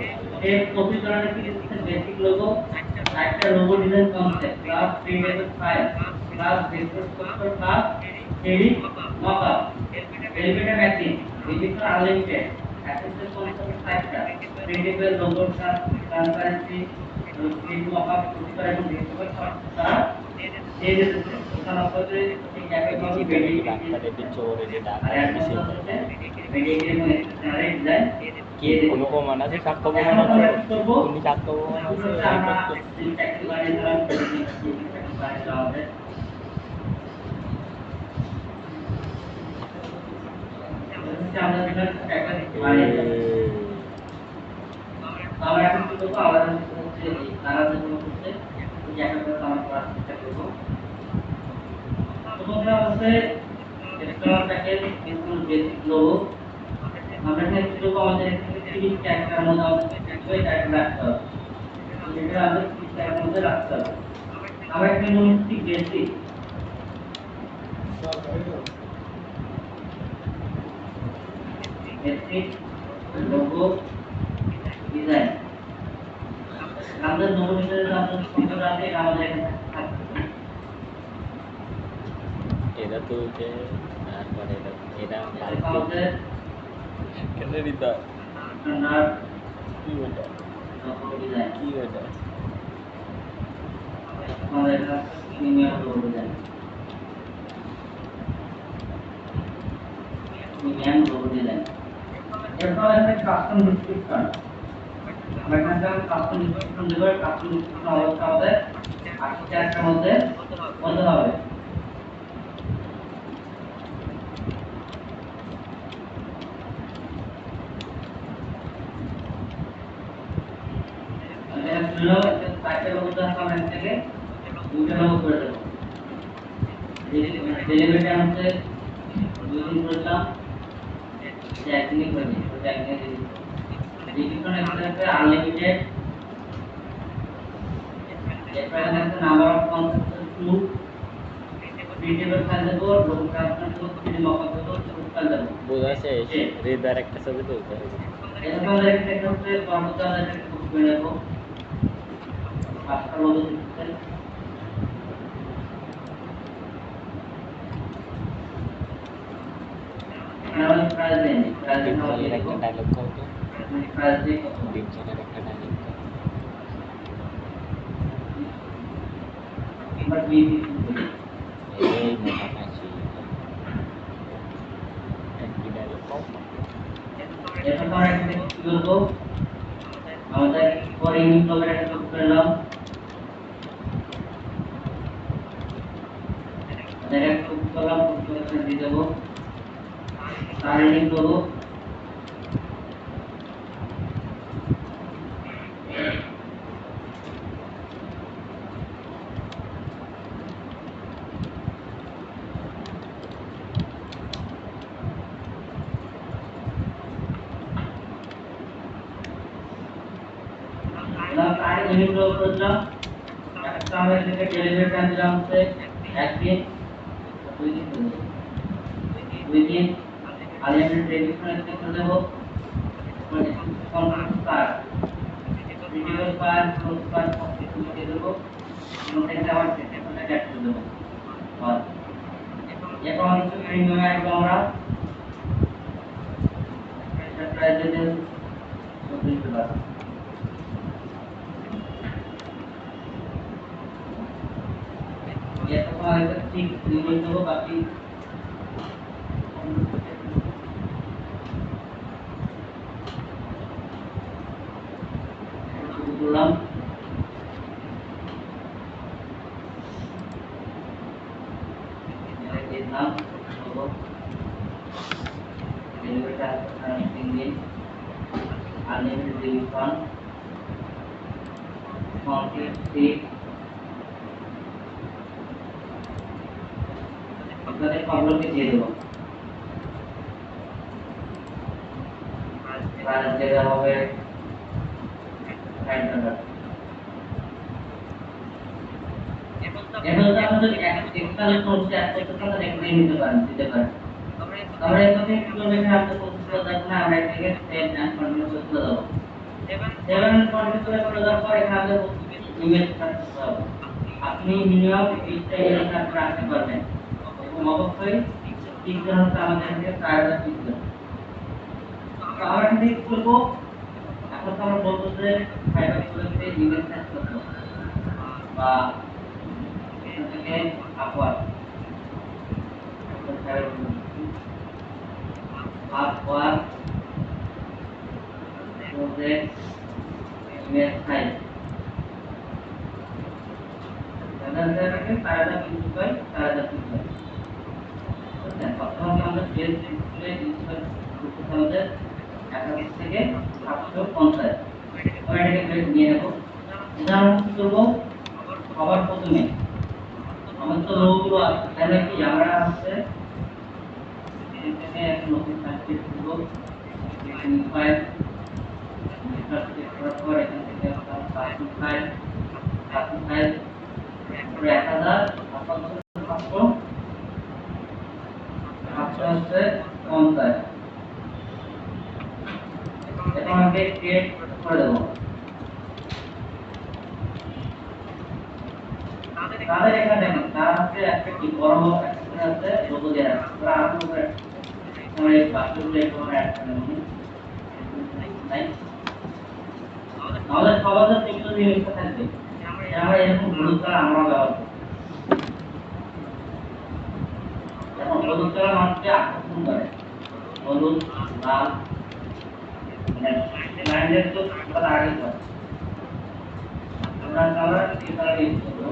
এই প্রসিডিউরে কি দিচ্ছে বেসিক লোগো একটা logo design concept class premium file class descriptor class three mockup elevator matching digital unlimited অ্যাসেসের কনসেপ্ট সাইটটা printable logo transparency print mockup procedure এবং ডিসক্রিপটর তারা দিয়ে দিতেছে ওখানে আপনাদের এই ক্যাপে কি বেডি ডাক্তারের পিছনে যে আর ডাক্তার এখন বিষয় হচ্ছে বেডি এবং স্ট্যান্ডার্ড ডিজাইন কি কোনো প্রমাণ আছে সাক্ষ্য প্রমাণ আছে তুমি সাক্ষ্য প্রমাণ আছে আমরা এখন কি করবো আমাদের হচ্ছে তারা যেগুলো করছে ওই একটা আমরা করার চেষ্টা করবো প্রথমে হচ্ছে এক্সট্রাটাকে স্কুল বেসিক লোগো আমরা এখানে কি করবো আমাদের এখানে 30 ক্যারেক্টার মধ্যে আমাদের ওই ক্যারেক্টার রাখতে হবে এটা আমাদের 30 ক্যারেক্টার মধ্যে রাখতে হবে আমরা এখানে নিচ্ছি বেসিক বেসিক লোগো ডিজাইন আমাদের লোগো ডিজাইনের আমাদের কম্পিউটার আছে আমাদের এখানে থাকবে এটা তো যে তারপরে এটা আমাদের কেন দিতা স্ট্যান্ডার্ড কি ওটা লোগো ডিজাইন কি ওটা আমাদের এখানে premium logo design premium logo design এরপর আছে কাস্টম ডেসক্রিপশন আমরা এখানে কাস্টম ডেসক্রিপশন দেব কাস্টম ডেসক্রিপশন অবস্থা হবে 80 ক্যারেক্টার মধ্যে বলতে হবে আমরা সাইকেল মধ্যে আমরা থেকে দুটো লোগো করে দেব ডেলিভারি হচ্ছে দুই দিন করলাম একদিনই করে দিই তো একদিনে দিই ডিসক্রিপশন এখানে আনলিমিটেড এরপর এখানে number of concept 2 printable file দেব লোগো ট্রান্সফার দেব পিডি মকআপ দেব ফাইল দেব বোঝা শেষ রেদার একটা ছবি তুলতে হবে এরপর আমরা এখানে হচ্ছে কর্মচারী একটা কপি করে নেব পাঁচটা লোগো দিতে আমাদের প্রাইস দেন প্রাইস ডিপজনের একটা ডায়লগ কও তো প্রাইস দিয়ে কত ডিপজনের একটা ডায়লগ কও আমরা বিবি এই মোটা কাশি একটা ডায়লগ কও এরপর আমরা এখানে কি করব আমাদের পরে ইউনিট লোগোর একটা কপি করে নাও ডাইরেক্ট কপি করলাম কপি করে দিয়ে দেব আর ইউনিট লোগো আমরা আর ইউনিট লোগো করলাম একটা আমরা এখানে ডেলিভারি টাইম দিলাম হচ্ছে একদিন দুই দিন আনলিমিটেড রেজিস্ট্রেশন একটা করে দেব confirm star video file close file সব কিছু দিয়ে দেব এবং এটা আবার সেটা অ্যাড করে দেব আর এখন হচ্ছে প্রিমিয়াম আসবে আমরা এটা প্রাইস দিয়ে দেব 24 টাকা তোমার ঠিক রিমোট দেবো বাকি করলাম দিলাম দেবো ডেলিভারিটা দিন আনলিমিটেড রিফান্ড কমপ্লিট ঠিক আপনাদের খবরকে দিয়ে দেবো আর যেটা হবে এখন তো আমাদের এক্সট্রা কোর্স আছে সেটা দেখে নিতে পারেন দিতে পারেন আমরা এখানে কিভাবে আমাদের প্রসেসটা দেখুন আমরা এটাকে সেভ এন্ড কন্টিনিউ করে দেবো সেভ এন্ড কন্টিনিউ করে দেওয়ার পর এখানে ইমেজ থাকতে হবে আপনি মিনিমাম 8টা ইমেজ রাখতে পারবেন এবং অবশ্যই পিকচার হচ্ছে আমাদেরকে প্রায়োরিটি পিকচার তো আমরা এখানে কি করব এখন তো আমরা বলবো যে ফাইবার গুলোতে ইমেজ সেট করতে বা এখান থেকে আপওয়ার্ড project image file সাধারণত paragraph input by paragraph input বুঝলেন প্রথমে আমরা পেজ ডিসপ্লে ইনস্টল করতে হবে একাধিক থেকে 750 ওইটাকে নিয়ে নেব উদাহরণ কি করব সবার প্রথমে আমাদের তো লোগুলো আছে তাহলে কি আমরা আছে এখানে একটা নতুন ফাইল ক্রিয়েট করব নিউ ফাইল তারপর এখান থেকে আমরা ফাইল তারপরে 1000 50 এটা আমাকে ক্রিয়েট করে দেবো তাদের এখানে দেখেন তার হাতে একটা কি বড় একটা আছে লোগো দেওয়া আছে তারা আরো উপরে আমরা এই বাক্যগুলো একটু অ্যাড করে নেব নাই আমাদের সবার যেগুলো জিনিসটা থাকবে আমরা এরকম হলুদ কালার আমরা ব্যবহার করি এখন হলুদ কালার মানুষকে আকর্ষণ করে হলুদ লাল লাইনের তো তারা আগে করে আমরা কালার এই কালার ইউজ করবো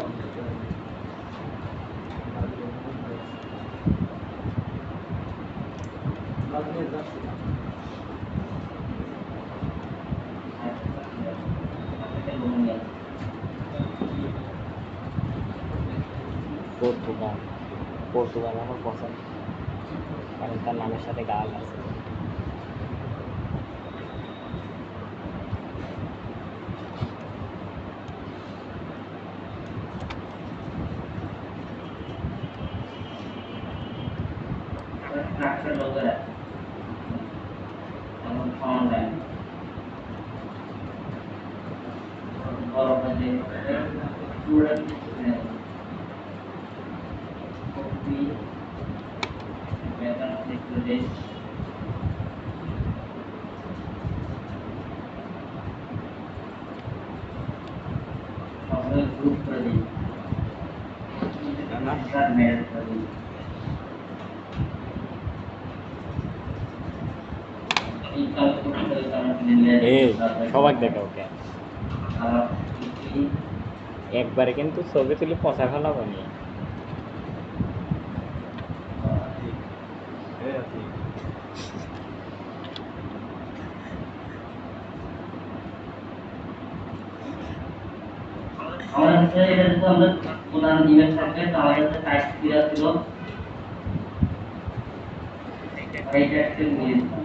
পর্তুগাল আমার পছন্দ কারণ তার নামের সাথে গাল আছে structure logo है हम फॉर्म है और अपने स्टूडेंट है कॉपी वेतन लिख और ग्रुप कर दी ना मेल कर दी সবাই দেখে ওকে একবারে কিন্তু ছবি তুলে পচা ফেলাবো নি আমাদের এটা তো আমরা প্রধান ইমেজ থাকবে তো আমাদের কাছে টাইপ দেওয়া ছিল এইটা একটা নিয়ে নিলাম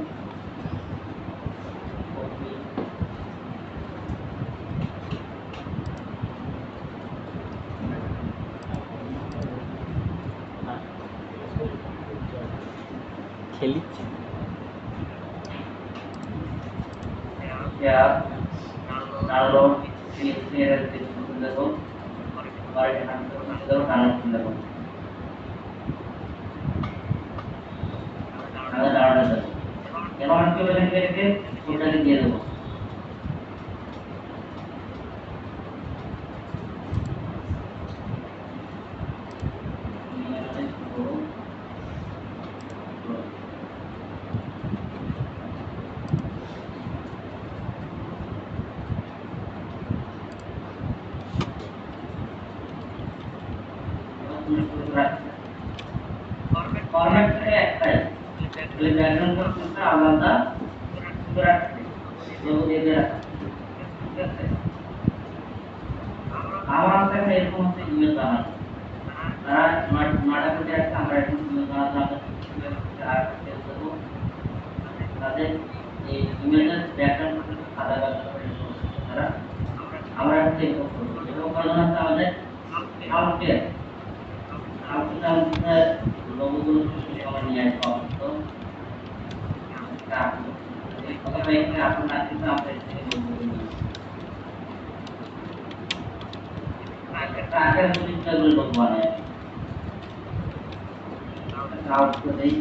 খেলিচ্ছে क्या डाउनलोड शेयर डिस्क्रिप्शन देखो और यहाँ पर डाउनलोड देखो আমরা ডাউনলোড করব এবার কি বলেন এটাকে ওটাকে দিয়ে দেব তাহলে ব্যাকগ্রাউন্ড প্রশ্নটা আলাদা করে রাখতে লোগো দিয়ে রাখতে ঠিক আছে আমার কাছে এরকম হচ্ছে ইমেল বানানো তারা নয়টা করে রাখতে আমরা এখন ইমেল বানাতে আর সেল করবো তাদের এই ইমেলের ব্যাকগ্রাউন্ড সাদা কালার করে তারা আমরা এখন চেক করবো এবং করার জন্য আমাদের আউটপুট আমাদের লোগোগুলো সবার নিয়ে আসবো তো ওকে এখানে আপনার কাছে আমরা এই লোগোগুলো আগে দুইটাগুলো লোগো বানায় আউটপুট দেই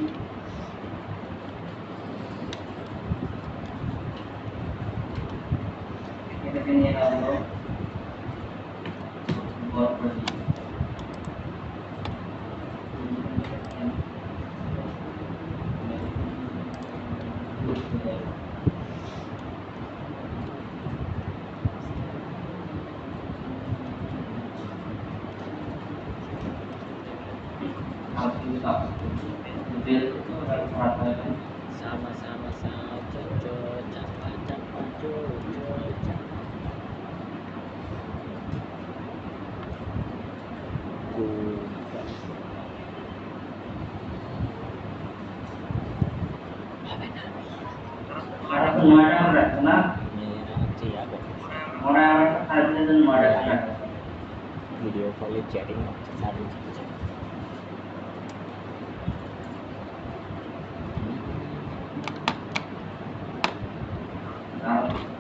এটাকে নিয়ে আসবো বড় করে দিই Sama-sama saja, capa-capa, video call chatting saling sama-sama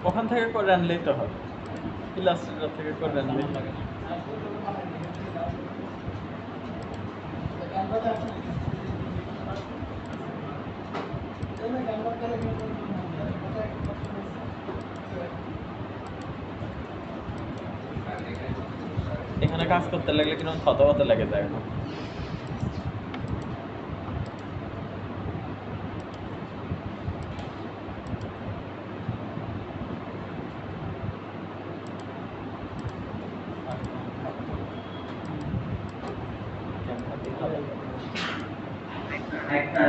ওখান থেকে করে আনলেই তো হবে ইলাস্ট্রেটর থেকে করে আনলেই হবে এখানে কাজ করতে লাগলে কিরকম থতমত লেগে যায় এখন একটা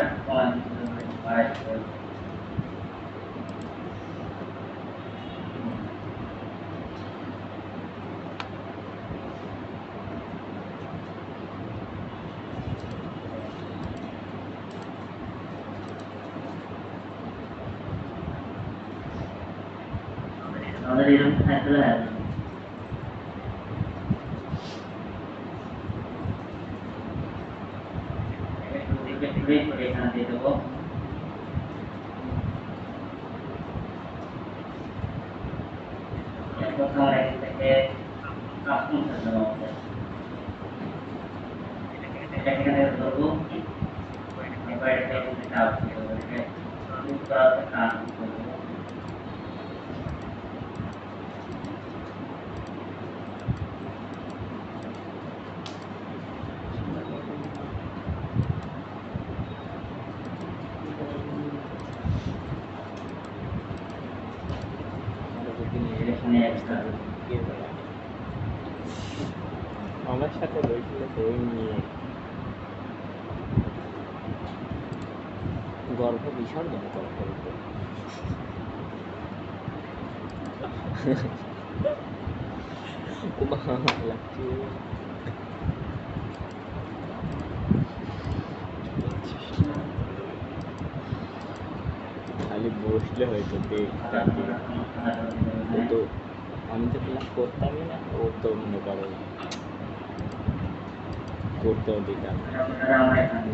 আমাদের এরকম থাকলে এখানে দিয়ে দেবো কোথাও থেকে কাস্টম থাকবে আমাদের এখানে ধরবো এবার এটাকে কাজ করবো এটাকে মুভ করাতে কাজ করবো আমার সাথে রয়েছিল বই নিয়ে গর্ভ বিসর্জন করতে হতো লাগছে খালি বসলে হয়তো দেখতাম তো আমি তো ক্লাস করতামই না ও তো মনে করো করতে অধিকার তারা আমরা এখানে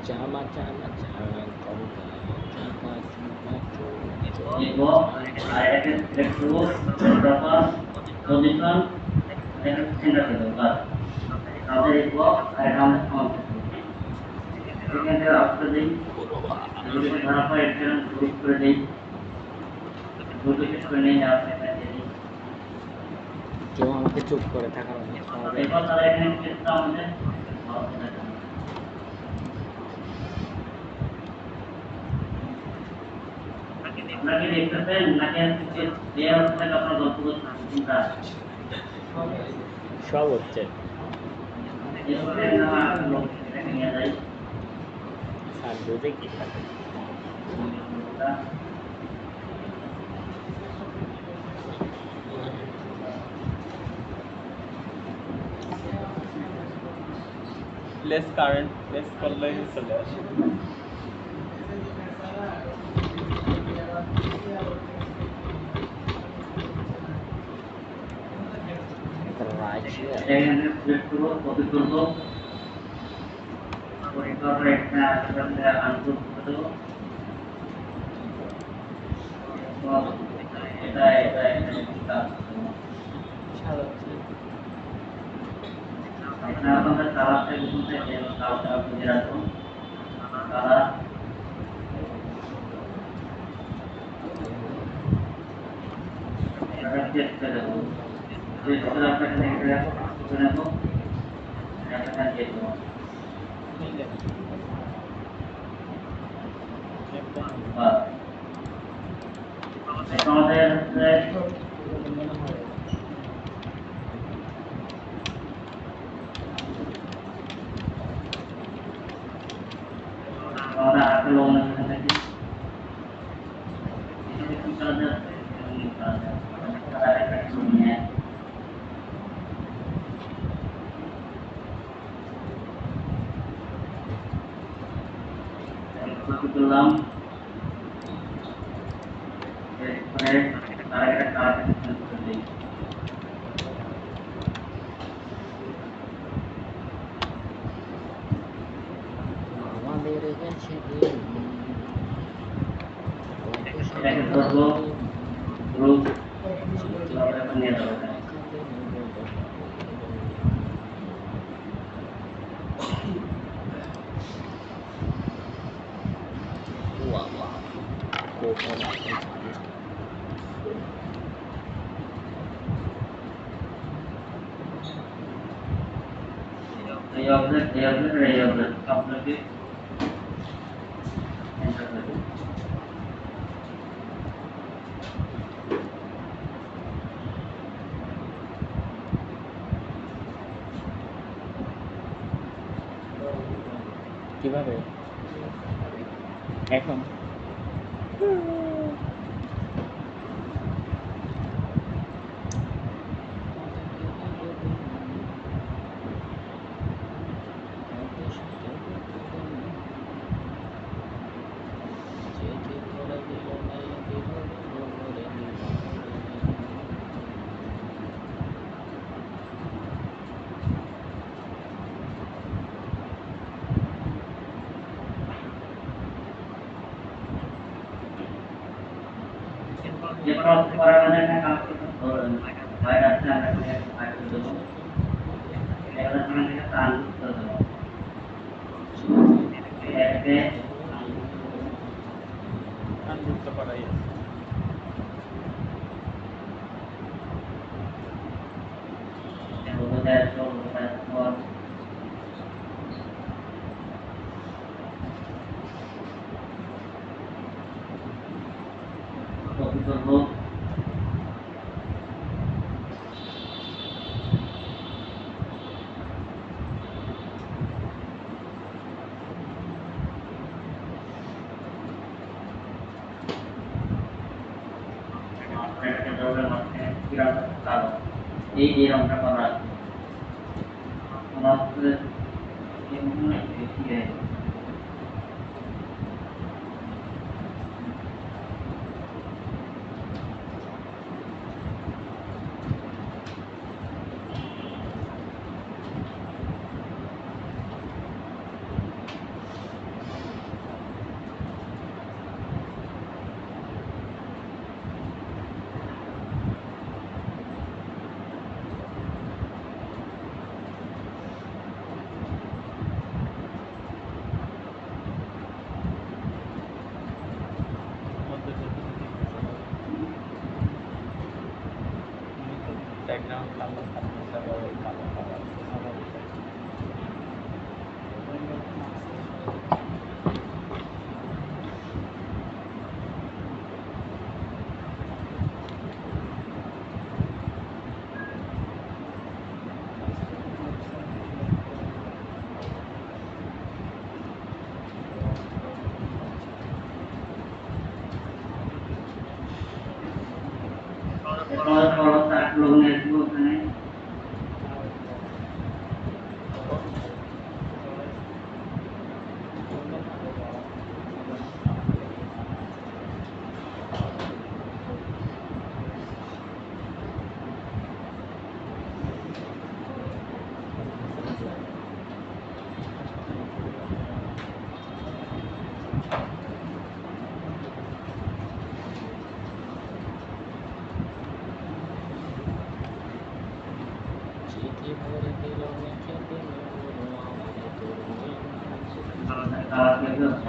চামা চামা চামা কঙ্কা চাকা চুকা লিখব আর এটাকে সিলেক্ট করবো প্রপার পজিশন এটাকে সেন্টার করে দেবো বাস আমাদের লিখব আর এটা আমাদের সমাপ্ত এখান থেকে আউটপুট দিই যদি ধরা হয় এটা গ্রুপ করে দিই গ্রুপে শেষ করে নেই আপনি এখানে দিয়ে দিই কেউ আমাকে চুপ করে থাকার এরপর তারা এখানে ক্ষেত্রে আমাদের আপনারা কি দেখতেছেন নাকি দেওয়া হচ্ছে আপনার গল্প করছেন চিন্তা সব হচ্ছে এরপরে না এটাকে নিয়ে যাই আর বুঝে কি থাকে প্লেস কারেন্ট প্লেস করলেই চলে আসে এখানে সিলেক্ট করব কপি করব তারপরে এখানে আসলে আনপুট করে দেব এটা এখানে আপনাদের কালারটা কিন্তু কালারটা বুঝে রাখুন কালার এটা চেক করে দেব চেক করে আপনাকে দেখে রাখো করে নেব এটা দিয়ে দেব বাস আমাদের আমরা আগে লোন থেকে এখানে কি করা যাচ্ছে এখানে করা যাচ্ছে তারা একটা নিয়ে কপি করলাম এরপরে তারা একটা কার্ড চেঞ্জ করে দিই আমাদের কাছে এটাকে ধরবো গ্রুপ নিয়ে যাবো এই অবজেক্ট আপনাকে এন্টার করে দিন কিভাবে এখন যে প্রসেস করার জন্য একটা কাজ করতে ধরুন বাইরে আসলে আমরা বাইরে করে দেবো এবার এখান থেকে টান করে দেবো এটাকে আনবুকটা করাই কপি করবো এই যে রংটা করা আছে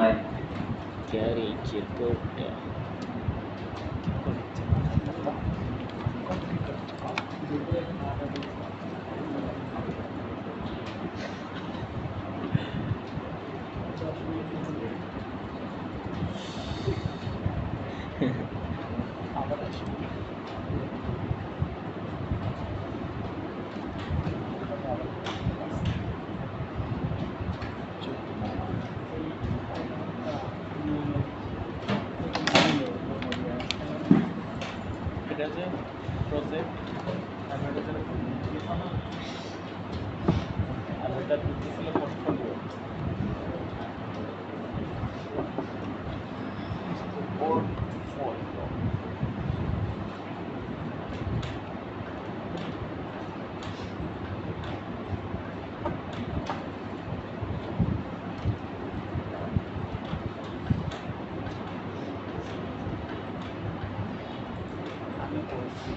হয়। Cari circuit. এটা যে প্রজেক্ট আমি ওটা যেন আর ওটা দিতেছিল পোর্টফোলিও আমি করছি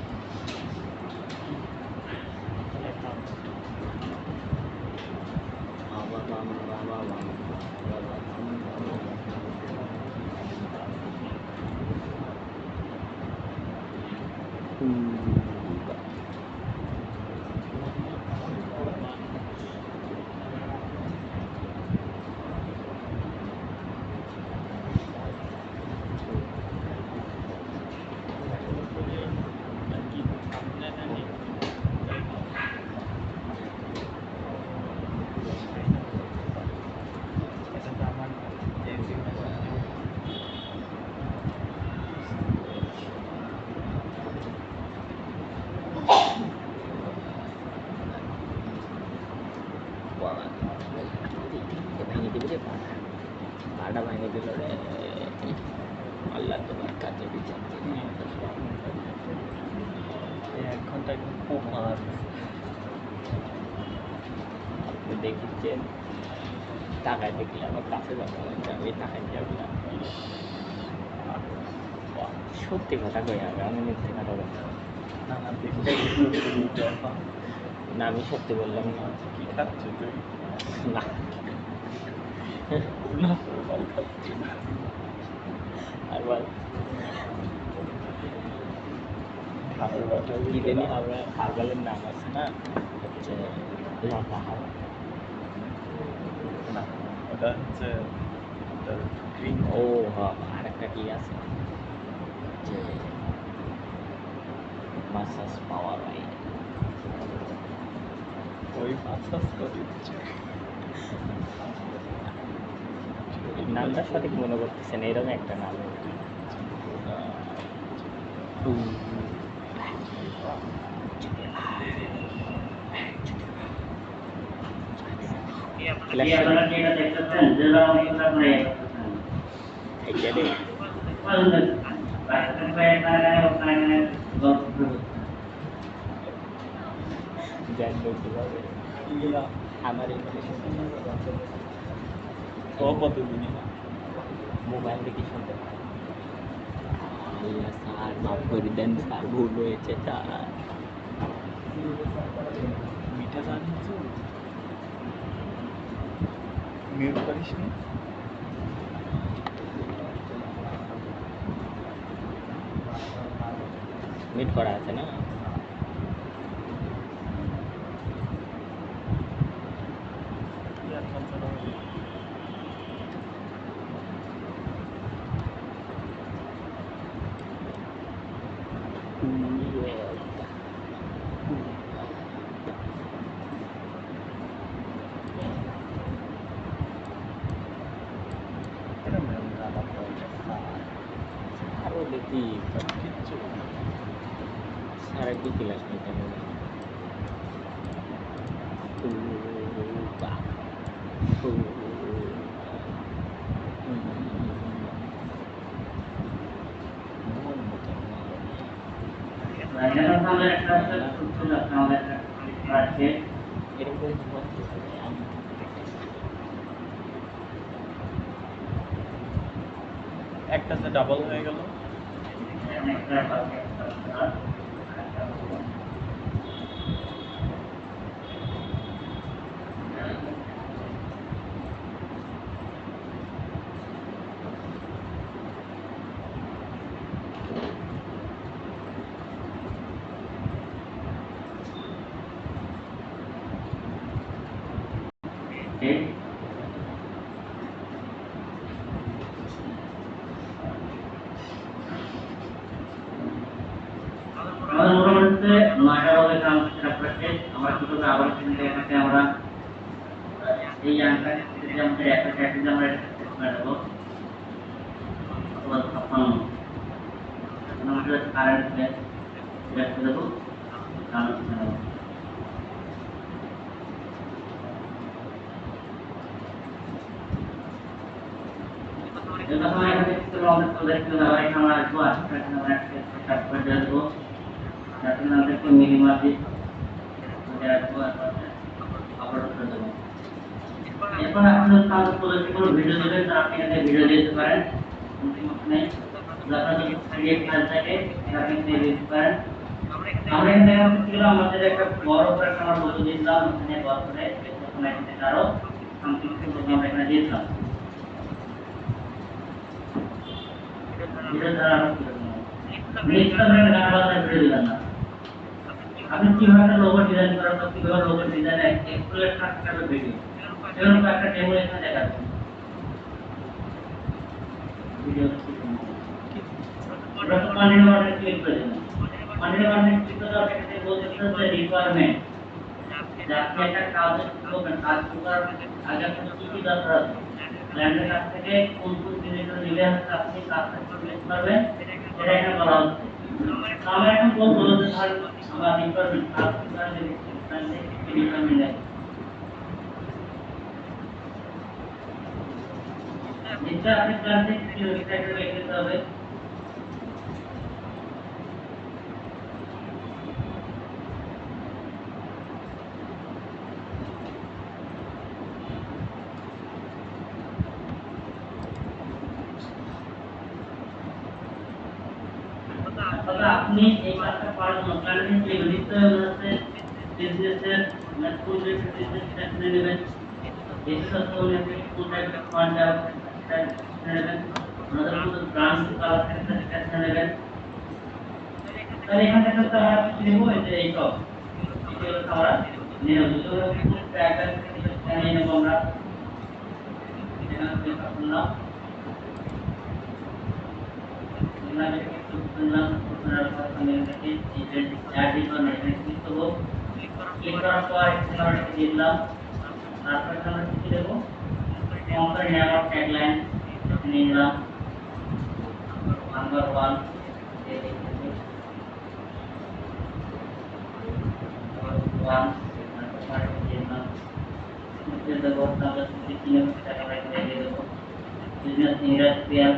ভেঙে দিবি রে পাটা ভেঙে দিল রে আল্লাহ তোমার কাছে বিচার এক ঘন্টা একদম খুব মার আপনি দেখিচ্ছেন টাকায় দেখলে আমার কাছে যাবো আমি টাকায় যাবো না সত্যি কথা কই আমি মিথ্যে কথা বলছি না না দেখতে এখন না আমি সত্যি বললাম না কি খাচ্ছি তুই না না মোবাইল খাচ্ছি আর বল কি জানি আমরা হারবালের নাম আছে না হচ্ছে লতা হাওয়া না ওটা হচ্ছে গ্রিন ও হ্যাঁ আরেকটা কি আছে যে মাসাজ পাওয়ার রাইড ওই মাসাজ করে দিচ্ছে নামটা সঠিক মনে করতেছেন এরকম একটা নাম এই আপনারা যেটা দেখতেছেন যেটা আমরা নাই এইটারে আমার ও কতদিনই মোবাইল দেখে শুনতে পারে স্যার মাফ করে দেন স্যার ভুল হয়েছে স্যার মিঠা জানিস মিউট করিস নি মিট করা আছে না আরও দেখি কিচ্ছু সারা কি ক্লাস নিতে হবে এরকম একটা যে ডাবল হয়ে গেল 9টা বাজে কাম সেটা করতে আমরা ছোট করে আবার কিন্তু এখানে আমরা এই আনসার যে আমাদের একটা প্র্যাকটিস আমরা করে দেব অথবা 56 আমাদের কারেন্ট সেট করে দেব কারণ এটা সময় এখানে কিছু আমাদের প্রজেক্ট করে দেওয়া এখানে আমরা আসবো আসলে আমরা একটা সেট করে দেব যাতে আমাদের একটু মিনিমাম দিয়ে আসবো আপলোড করে দেব এরপর আপনার কাছে প্রজেক্ট কোনো ভিডিও দেবেন তারা আপনি এখানে ভিডিও দিতে পারেন সমস্যা নেই আপনার যদি ক্রিয়েট ফাইল থাকে আপনি দিয়ে দিতে পারেন আমরা এখানে ছিল আমাদের একটা বড় করে একটা আমরা বলে দিলাম এখানে বছরে তখন এখানে আরো সামথিং আমরা এখানে দিয়েছিলাম ভিডিও দ্বারা নেক্সট আমরা গান বাজনা ভিডিও দিলাম না আপনি কিভাবে একটা লোগো ডিজাইন করেন বা কিভাবে লোগো ডিজাইন এক্সপ্লোর করতে ভিডিও এরকম একটা ডেমো এখানে দেখাচ্ছি ভিডিও আমরা কন্টিনিউ বাটনে ক্লিক করে দেব কন্টিনিউ বাটনে ক্লিক করে দেওয়ার ক্ষেত্রে বলতেছে যে রিকোয়ারমেন্ট যে আপনি একটা কাজ করবেন কাজ করার আগে আপনার কি কি দরকার আছে ক্লায়েন্টের কাছ থেকে কোন কোন জিনিসগুলো নিলে আপনি কাজটা করতে পারবেন এটা এখানে বলা হচ্ছে আমরা এখন বলবো যে ধর আমরা রিকোয়ারমেন্ট কাজ করার জন্য রিকোয়ারমেন্ট এটা আপনি ক্লাসে কি ওয়েবসাইটে লিখতে হবে তবে আপনি এই কাজটা করার জন্য ক্লায়েন্টের যে লিখতে হবে বিজনেসের কোন বিজনেস সেটা নেবেন এটা তো আপনি কোন টাইপের ফান্ড নেবেন আমাদের মধ্যে ব্রাঞ্চ কালার সেটা নেবেন তাহলে এখান থেকে তো আমরা কিছু নেব যে এই সব এগুলো আমরা নেব তো ট্র্যাকার থেকে নেব আমরা এটা ক্লিক করলাম এখানে ক্লিক করলাম আপনারা সামনে থেকে এই অ্যাড ইকন এখানে ক্লিক করব ক্লিক করার পর এখানে আমরা দিলাম তারপর আমরা কি দেব কম্পানি নেম অফ ট্যাগলাইন নিলাম নাম্বার 1 business industrial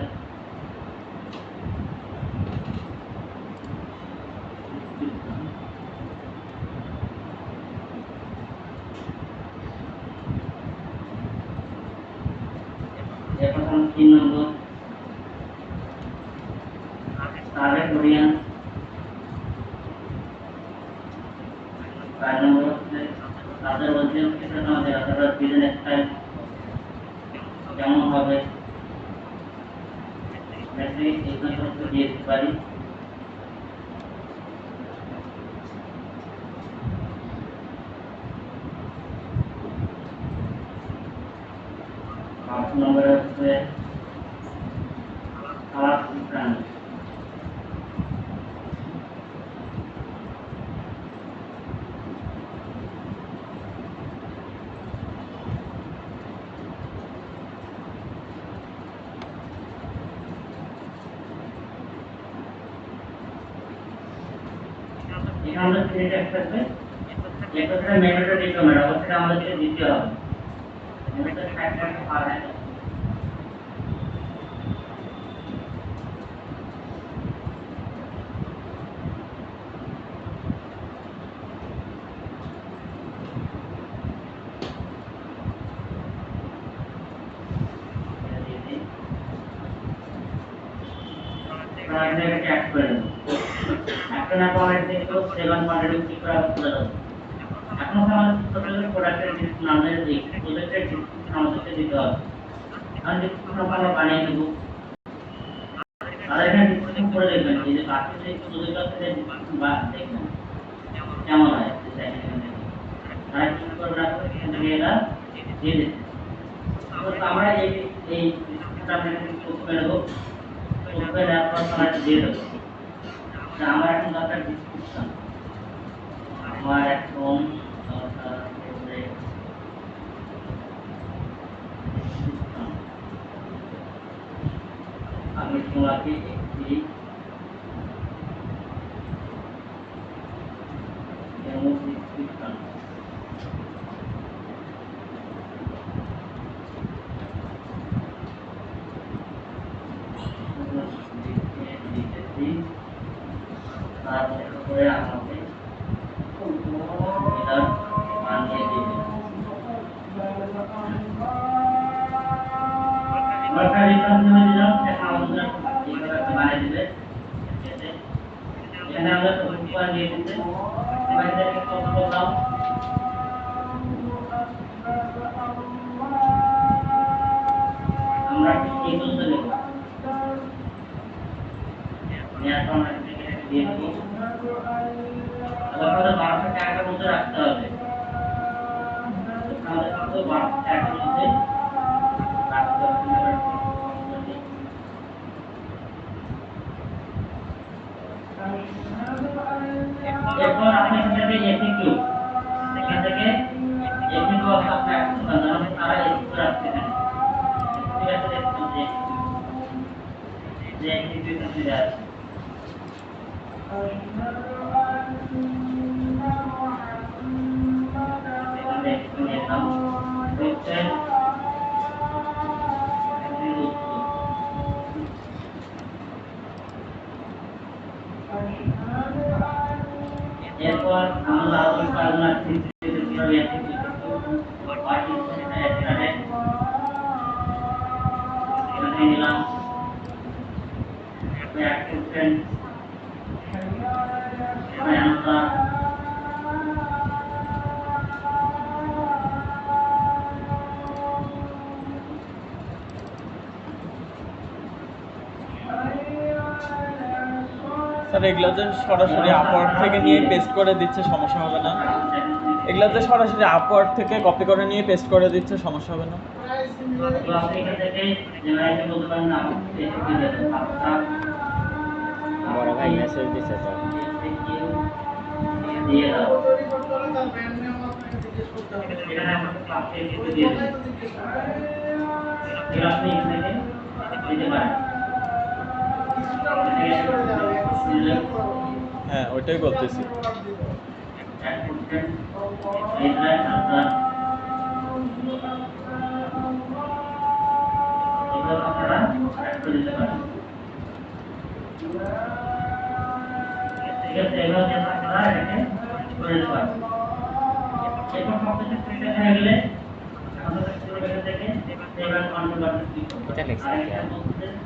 এখন 3 নম্বর target audience 4 নম্বর তাদের audience কে আমাদের আপনারা বিজনেস স্টাইল কেমন হবে মেসেজ এই সমস্ত দিয়ে দিতে পারি নম্বর হচ্ছে খারাপ ব্র্যান্ড এখানে আমরা ক্রিয়েট করতে একটা মেথডটা দিতে হবে অবশ্যই আমাদেরকে দিতে হবে মেথড ফ্যাক্টর পাওয়া যায় আমরা ট্যাগ করে দেব এখন আমরা দেখো 7 পয়েন্টের কি করা হচ্ছে এখন আমাদের টোটাল প্রোডাক্টের ডিসক্রিপশন আমাদের এই প্রোডাক্টের ডিসক্রিপশন আমাদেরকে দিতে হবে আর ডিসক্রিপশন আমরা বানিয়ে দেব আর এখানে ডিসক্রিপশন করে দেখবেন এই যে বাকি যে প্রোডাক্ট আছে ডিসক্রিপশন বা দেখবেন কেমন হয় সেটা এখানে আর কি করব না এখান থেকে এটা দিয়ে দিচ্ছি তো আমরা এই ডিসক্রিপশনটা আমরা করে দেব করে দেওয়ার পর আমরা দিয়ে দেব আমরা এখন দরকার ডিসক্রিপশন আমার এখন আমি তোমাকে একটি ডেমোক্রিপশন দিতেছি, তারপরে আমাকে এটার বানিয়ে দিবে। সরকারি রিফারেন্স নিয়ে দিলাম, এখন আমাদের এইভাবে একটা বানিয়ে দিবে। এখানে আমরা উপর দিয়ে দিতে এবার এটাকে কপি করলাম, আমরা এই পর্যন্ত নেব। নেওয়ার পর আমরা এটাকে দিয়ে দেবো। আমাদের 12টা ট্যাগের মধ্যে রাখতে হবে। আমাদের 12টা ট্যাগের মধ্যে রাখতে হবে। এরপর আপনি এখান থেকে এফিকিউ, এখান থেকে এফিকিউ আপনি অ্যাড করতে পারেন, মানে তারা এফিকিউ রাখতে পারেন। ঠিক আছে, দেখুন যে এফিকিউ এখানে দেওয়া আছে। এখানে একটু নিলাম ওয়েবসাইট এরপর আমরা আলোচনা করব কিভাবে এফিকিউ এখানে নিলাম অ্যাক্টিভেশন এখানে আমরা স্যার এগুলো যে সরাসরি আপওয়ার্ড থেকে নিয়ে পেস্ট করে দিচ্ছে সমস্যা হবে না? এগুলো যে সরাসরি আপওয়ার্ড থেকে কপি করে নিয়ে পেস্ট করে দিচ্ছে সমস্যা হবে না? তো আপনি এখান থেকে জেনারেটে বলতে পারেন না আপনি এফিকিউ দেবেন বড় ভাই মেসেজ দিছে তো দিয়ে দাও। এখানে আমরা পাশে এফিকিউ দিয়ে দেব। এবার আপনি এখান থেকে দিতে পারেন। হ্যাঁ ওইটাই বলতেছি।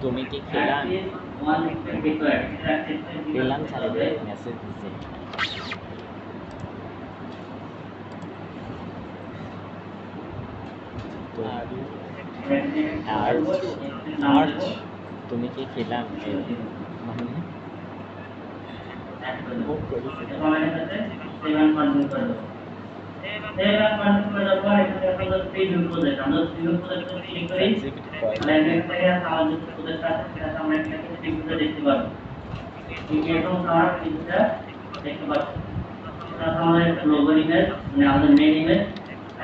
তুমি কি খেলাম খেলাম চালিয়ে মেসেজ দিছে মার্চ তুমি কি খেলাম মানে লোগো ইমেজ মানে আমাদের মেইন ইমেজ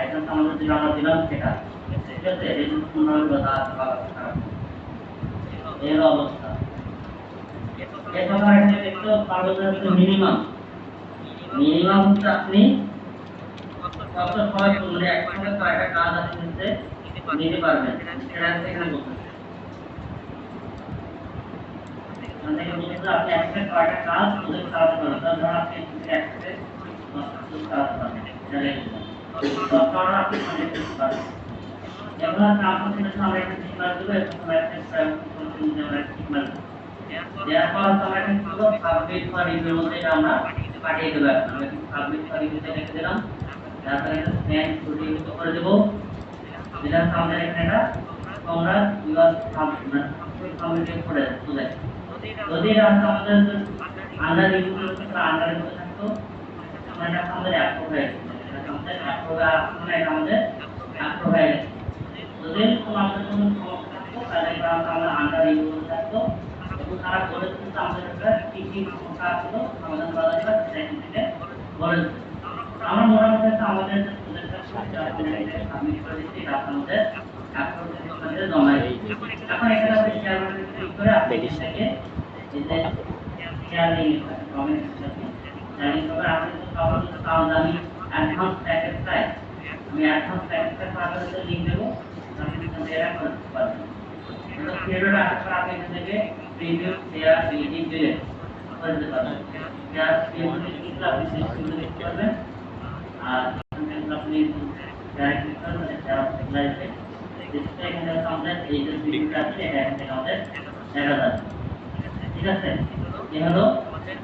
এখন আমাদের যেটা আমরা দিলাম সেটা ঠিক আছে, এই যে পুনরায় এর অবস্থা এখন আমরা এখানে দেখতে পারবো মিনিমাম হচ্ছে আপনি কত সময় মানে একসঙ্গে কয়টা কাজ আপনি নিতে পারবেন সেটা এখানে বলতে আপনি একসঙ্গে কয়টা কাজ ওদের চালাতে পারবেন। ধরুন আপনি একসাথে 10টা চালাতে পারবেন, তখন আপনি কন্ট্যাক্ট করতে পারবেন। এখন আপনাদের আমরা একটা সিগন্যাল দেবো, এখন আমরা একটা সিগন্যাল দেওয়ার পর আমরা এখানে শুধু সাবমিট ফর রিভিউর মধ্যে এটা আমরা পাঠিয়ে দেবো। আমরা সাবমিট ফর রিভিউতে রেখে দিলাম, তারপরে এটা স্ক্যান রিভিউ করে দেবো। যেটা আমাদের এখানে এটা তোমরা ইউআর সাবমিট করে চলে যদি এটা আমাদের আন্ডার রিভিউ করতে আন্ডারের মধ্যে থাকতো আমরা এটা আমাদের অ্যাপ্রুভ হয়ে গেছে, এটা আমাদের অ্যাপ্রুভ আমাদের অ্যাপ্রুভ হয়ে গেছে। যদি আমাদের কোনো সমস্যা থাকতো তাহলে আমরা আন্ডার রিভিউ থাকতো এবং তারা বলে দিচ্ছে আমাদের একটা কি কি সমস্যা আসলো সমাধান করা যাবে সেটা এখান থেকে বলে দিচ্ছে। আমরা মোটামুটি আমাদের যে প্রজেক্টটা সাবমিট করে দিচ্ছি এটা আমাদের আপনাদের জমা এখন এখানে আপনি শেয়ার বাটনে ক্লিক করে আপনি এটাকে এই যে শেয়ারিং কমেন্ট শেয়ারিং করে আপনি তো সবার কারণ আমি অ্যাডভান্স প্যাকেজ চাই আমি অ্যাডভান্স প্যাকেজটা পাঠাতে লিংক দেব আপনি এখানে এরা করতে পারবেন এটা শেয়ার আসার আপনি এখান থেকে প্রিভিউ শেয়ার এডিট দিলে করতে পারবেন শেয়ার প্রিভিউ দিলে আপনি সিস্টেমে দেখতে পারবেন আর আপনি ডাইরেক্ট করবেন এটা লাইভে ডিসপ্লে এখানে আমাদের এই যে ভিডিওটা আছে এটা এখান থেকে আমাদের দেখা যাবে ঠিক আছে এই হলো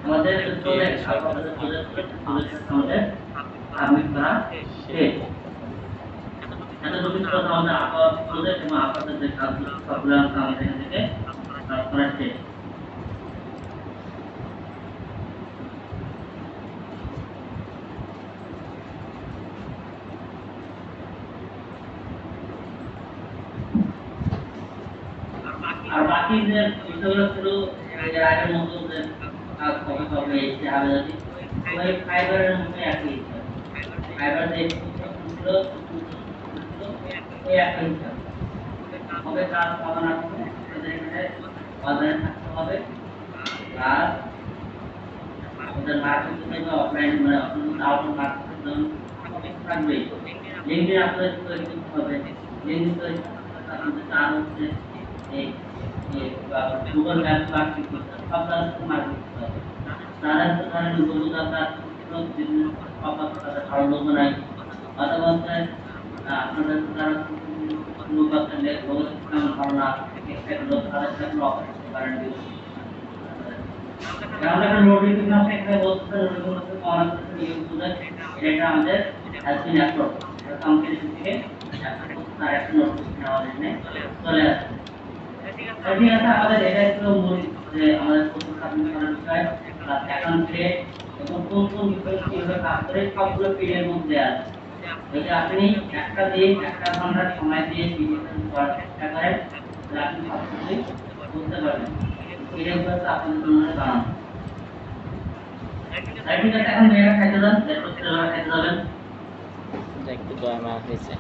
আমাদের প্রজেক্ট আমাদের প্রজেক্ট আমাদের সাবমিট করা শেষ এতটুকু কথা আমাদের আপাতত প্রজেক্ট এবং আপাতত যে কাজগুলো সবগুলো আমাদের এখান থেকে করা শেষ আর বাকি যে বিষয়গুলো ছিল এর আগের মতো যে কাজ কবে কবে এসে হবে যদি ওই ফাইবারের মধ্যে একই ফাইবার যে ছিল ওই একই হবে কাজ সমাধান আছে আমাদের এখানে অনলাইন থাকতে হবে আর আমাদের মার্কেটিং থেকে অফলাইন মানে আউটডোর মার্কেটিং জন্য থাকবে লিঙ্কে আপনাদের তৈরি করতে হবে লিঙ্ক তৈরি করতে আমাদের কাজ হচ্ছে এই গুগল ম্যাপ মার্কেটিং করতে হবে সব কাজ মার্কেটিং করতে হবে তারা তো ধরেন গুগল আপনার বিভিন্ন সফলতা ধারণা নাই অথবা আপনাদের তারা লোক আপনাদের ভবিষ্যৎ ধারণা একটা লোক তাদের সাথে অফার করতে পারেন আমরা একটা নোটিফিকেশন আছে এখানে বলতে নোটিফিকেশন অন করতে ইউজার এটা আমাদের হ্যাজবিন অ্যাপ্রুভ কোম্পানি থেকে তার একটা নোটিফিকেশন আমাদের এখানে চলে আসে ঠিক আছে আমাদের এটা একটু মূল যে আমাদের প্রথম সাবমিট করার বিষয় প্লাস অ্যাকাউন্ট ক্রিয়েট এবং কোন কোন বিষয় কিভাবে কাজ করে সবগুলো পিডিএফ মধ্যে আছে যদি আপনি একটা দিন একটা ঘন্টা সময় দিয়ে পিডিএফ করার চেষ্টা করেন তাহলে আপনি সবকিছুই বুঝতে পারবেন পিডিএফ গুলো আপনাদের জন্য বানানো ঠিক আছে এখন মেয়েরা খাইতে যান খাইতে যাবেন একটু দয়া মায়া হয়েছে